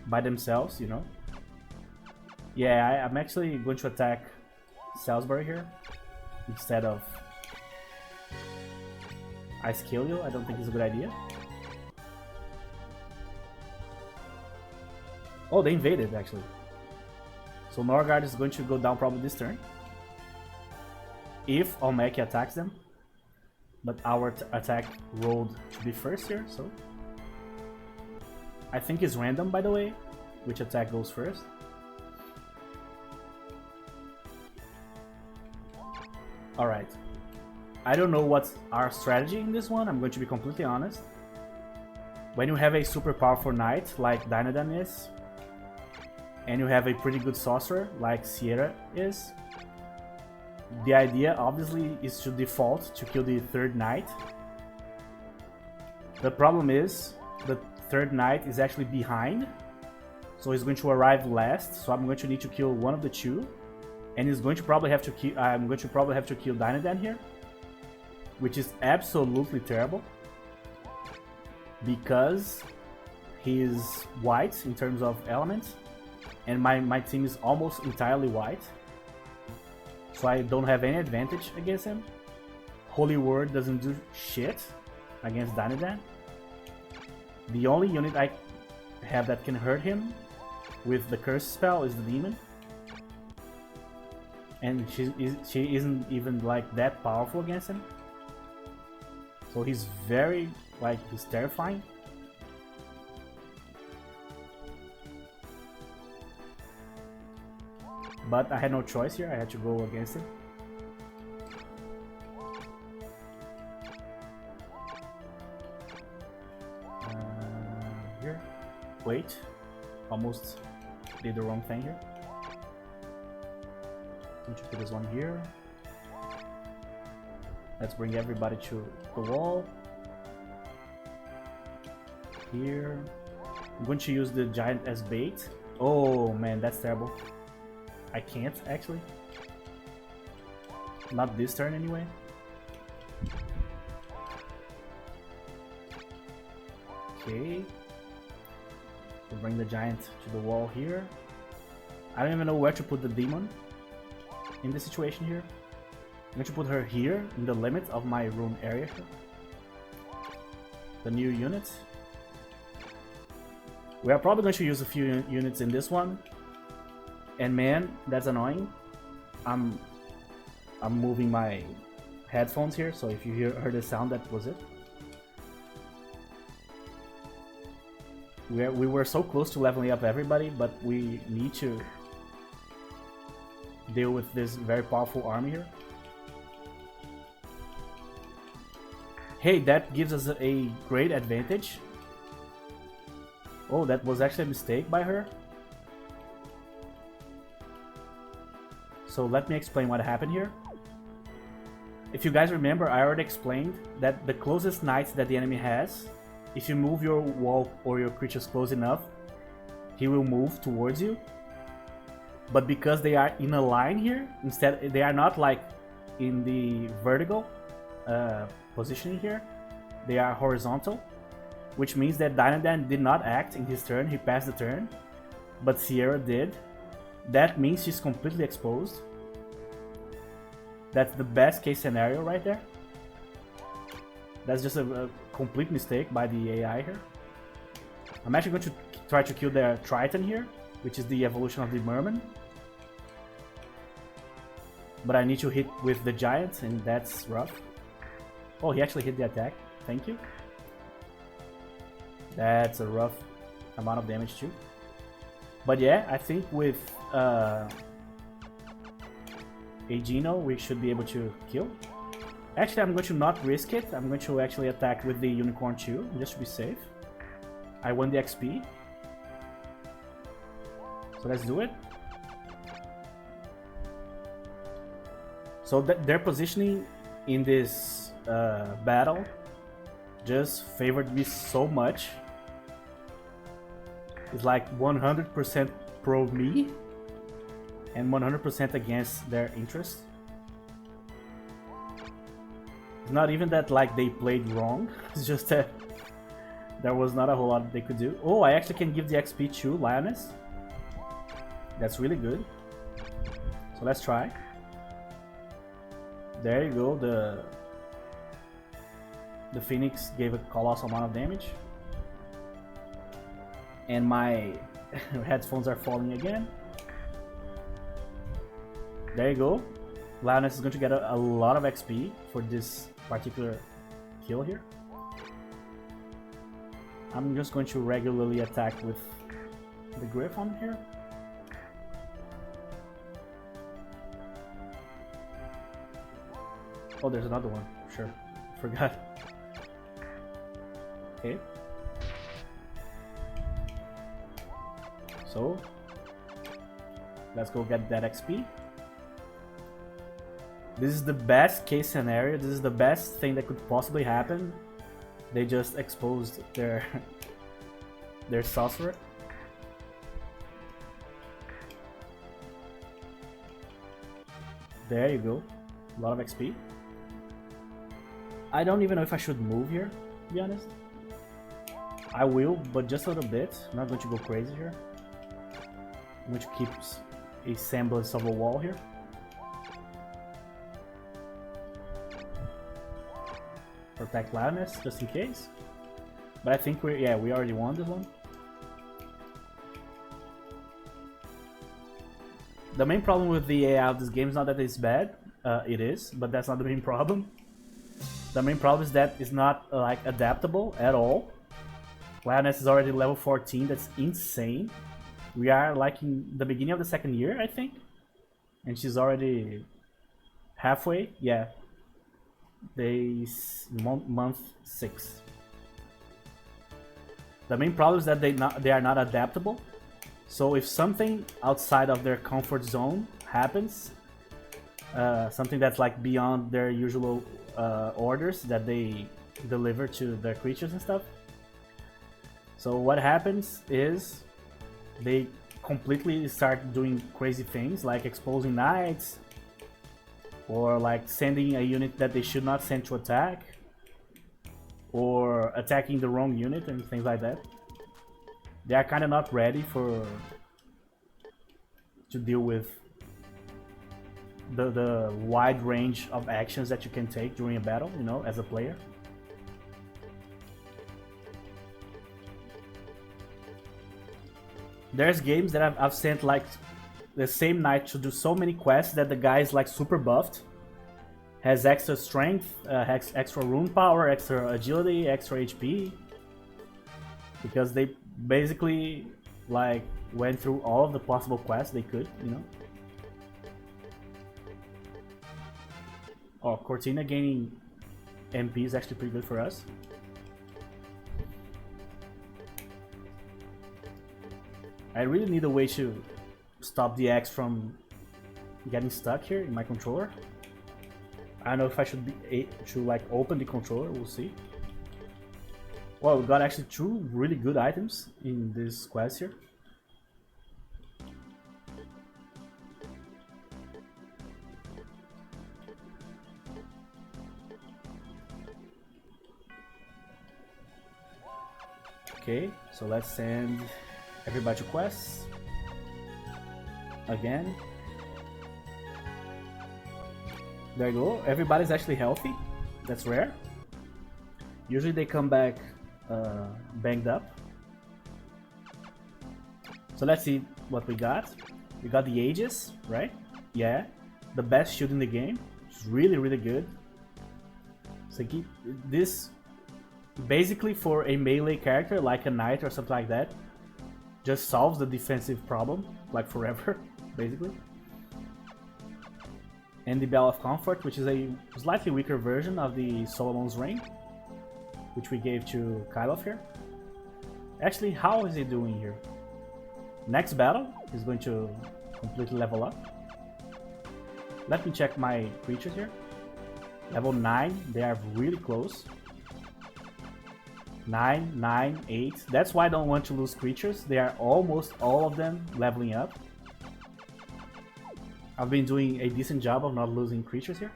By themselves, you know. Yeah, I'm actually going to attack Salisbury here. Instead of Ice Kill You. I don't think it's a good idea. Oh, they invaded actually. So Norgard is going to go down probably this turn. If Almeki attacks them. But our attack rolled to be first here, so... I think it's random, by the way, which attack goes first. Alright. I don't know what's our strategy in this one, I'm going to be completely honest. When you have a super powerful knight, like Dynadine is, and you have a pretty good sorcerer, like Sierra is, the idea obviously is to default to kill the 3rd knight. The problem is the 3rd knight is actually behind, so he's going to arrive last, so I'm going to need to kill one of the 2, and he's going to probably have to kill Dynadine here, which is absolutely terrible because he's white in terms of elements, and my team is almost entirely white. So I don't have any advantage against him. Holy Word doesn't do shit against Dynadine. The only unit I have that can hurt him with the curse spell is the demon. And she isn't even like that powerful against him. So he's very, like, he's terrifying. But I had no choice here, I had to go against it. Here. Wait. Almost did the wrong thing here. Need to put this one here. Let's bring everybody to the wall. Here. I'm going to use the giant as bait. Oh man, that's terrible. I can't, actually. Not this turn, anyway. Okay. So bring the giant to the wall here. I don't even know where to put the demon in this situation here. I'm going to put her here, in the limit of my room area. The new units. We are probably going to use a few units in this one. And man, that's annoying. I'm moving my headphones here, so if you heard the sound, that was it. We were so close to leveling up everybody, but we need to deal with this very powerful army here. Hey, that gives us a great advantage. Oh, that was actually a mistake by her. So let me explain what happened here. If you guys remember, I already explained that the closest knights that the enemy has, if you move your wall or your creatures close enough, he will move towards you. But because they are in a line here, instead they are not like in the vertical positioning here, they are horizontal, which means that Dynamite did not act in his turn, he passed the turn, but Sierra did. That means she's completely exposed. That's the best case scenario right there. That's just a complete mistake by the AI here. I'm actually going to try to kill their Triton here, which is the evolution of the Merman. But I need to hit with the Giant, and that's rough. Oh, he actually hit the attack. Thank you. That's a rough amount of damage too. But yeah, I think with a Geno we should be able to kill. Actually, I'm going to not risk it. I'm going to actually attack with the Unicorn too, just to be safe. I won the XP. So let's do it. So their positioning in this battle just favored me so much. It's like 100% pro me and 100% against their interest. It's not even that like they played wrong, it's just that there was not a whole lot they could do. Oh, I actually can give the XP to Lioness. That's really good. So let's try. There you go, the Phoenix gave a colossal amount of damage. And my headphones are falling again. There you go. Lioness is going to get a lot of XP for this particular kill here. I'm just going to regularly attack with the Griffon here. Oh, there's another one. Sure. Forgot. Okay. So, let's go get that XP. This is the best case scenario. This is the best thing that could possibly happen. They just exposed their sorcerer. There you go. A lot of XP. I don't even know if I should move here, to be honest. I will, but just a little bit. I'm not going to go crazy here. I'm going to keep a semblance of a wall here. Protect Lioness, just in case. But I think we already won this one. The main problem with the AI of this game is not that it's bad. It is, but that's not the main problem. The main problem is that it's not like adaptable at all. Lioness is already level 14, that's insane. We are like in the beginning of the second year, I think. And she's already halfway, yeah. Month 6. The main problem is that they are not adaptable. So if something outside of their comfort zone happens, something that's like beyond their usual orders that they deliver to their creatures and stuff. So what happens is they completely start doing crazy things like exposing knights, or like sending a unit that they should not send to attack, or attacking the wrong unit and things like that. They are kind of not ready to deal with the wide range of actions that you can take during a battle, you know, as a player. There's games that I've sent like the same knight to do so many quests that the guy is like super buffed, has extra strength, has extra rune power, extra agility, extra HP, because they basically like went through all of the possible quests they could, you know. Oh, Cortina gaining MP is actually pretty good for us. I really need a way to stop the X from getting stuck here in my controller. I don't know if I should be able to like open the controller, we'll see. Well, we got actually 2 really good items in this quest here. Okay, so let's send everybody to quests. Again. There you go, everybody's actually healthy. That's rare. Usually they come back banged up. So let's see what we got. We got the Aegis, right? Yeah, the best shield in the game. It's really, really good. So keep this basically for a melee character like a knight or something like that. Just solves the defensive problem, like forever, basically. And the Bell of Comfort, which is a slightly weaker version of the Solomon's Ring, which we gave to Kyloff here. Actually, how is he doing here? Next battle, he's going to completely level up. Let me check my creatures here. Level 9, they are really close. 9, 9, 8. That's why I don't want to lose creatures. They are almost all of them leveling up. I've been doing a decent job of not losing creatures here.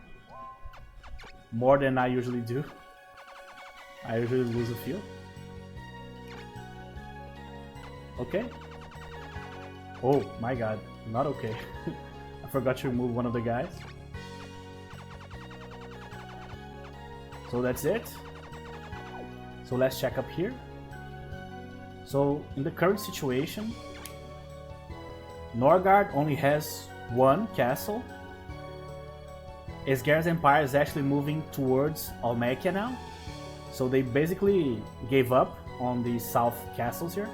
More than I usually do. I usually lose a few. Okay. Oh my god, not okay. I forgot to remove one of the guys. So that's it. So let's check up here. So in the current situation, Norgard only has 1 castle. Esgar's Empire is actually moving towards Almekia now. So they basically gave up on the south castles here.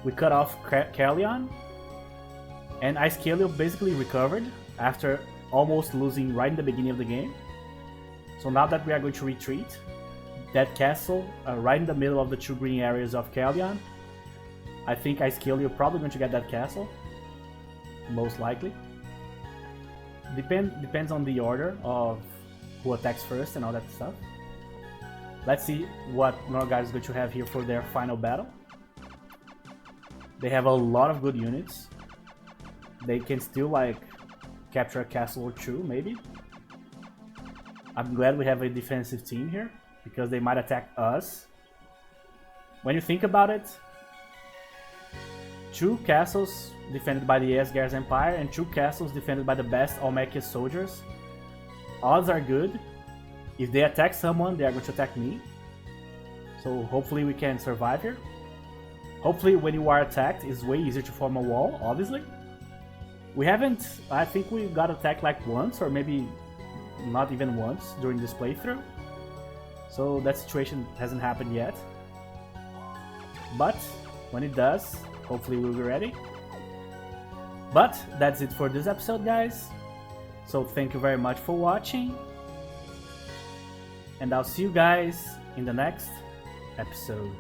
We cut off Caerleon, and Icecalio basically recovered after almost losing right in the beginning of the game. So now that we are going to retreat, that castle right in the middle of the 2 green areas of Caerleon, I think Icecalio probably going to get that castle, most likely. Depends on the order of who attacks first and all that stuff. Let's see what Norgard is going to have here for their final battle. They have a lot of good units. They can still like capture a castle or 2 maybe. I'm glad we have a defensive team here because they might attack us. When you think about it, 2 castles defended by the Esgar's Empire and 2 castles defended by the best Almekia soldiers. Odds are good. If they attack someone, they are going to attack me. So hopefully we can survive here. Hopefully when you are attacked, it's way easier to form a wall, obviously. We haven't, I think we got attacked like once or maybe not even once during this playthrough. So that situation hasn't happened yet. But when it does, hopefully we'll be ready. But that's it for this episode, guys. So thank you very much for watching. And I'll see you guys in the next episode.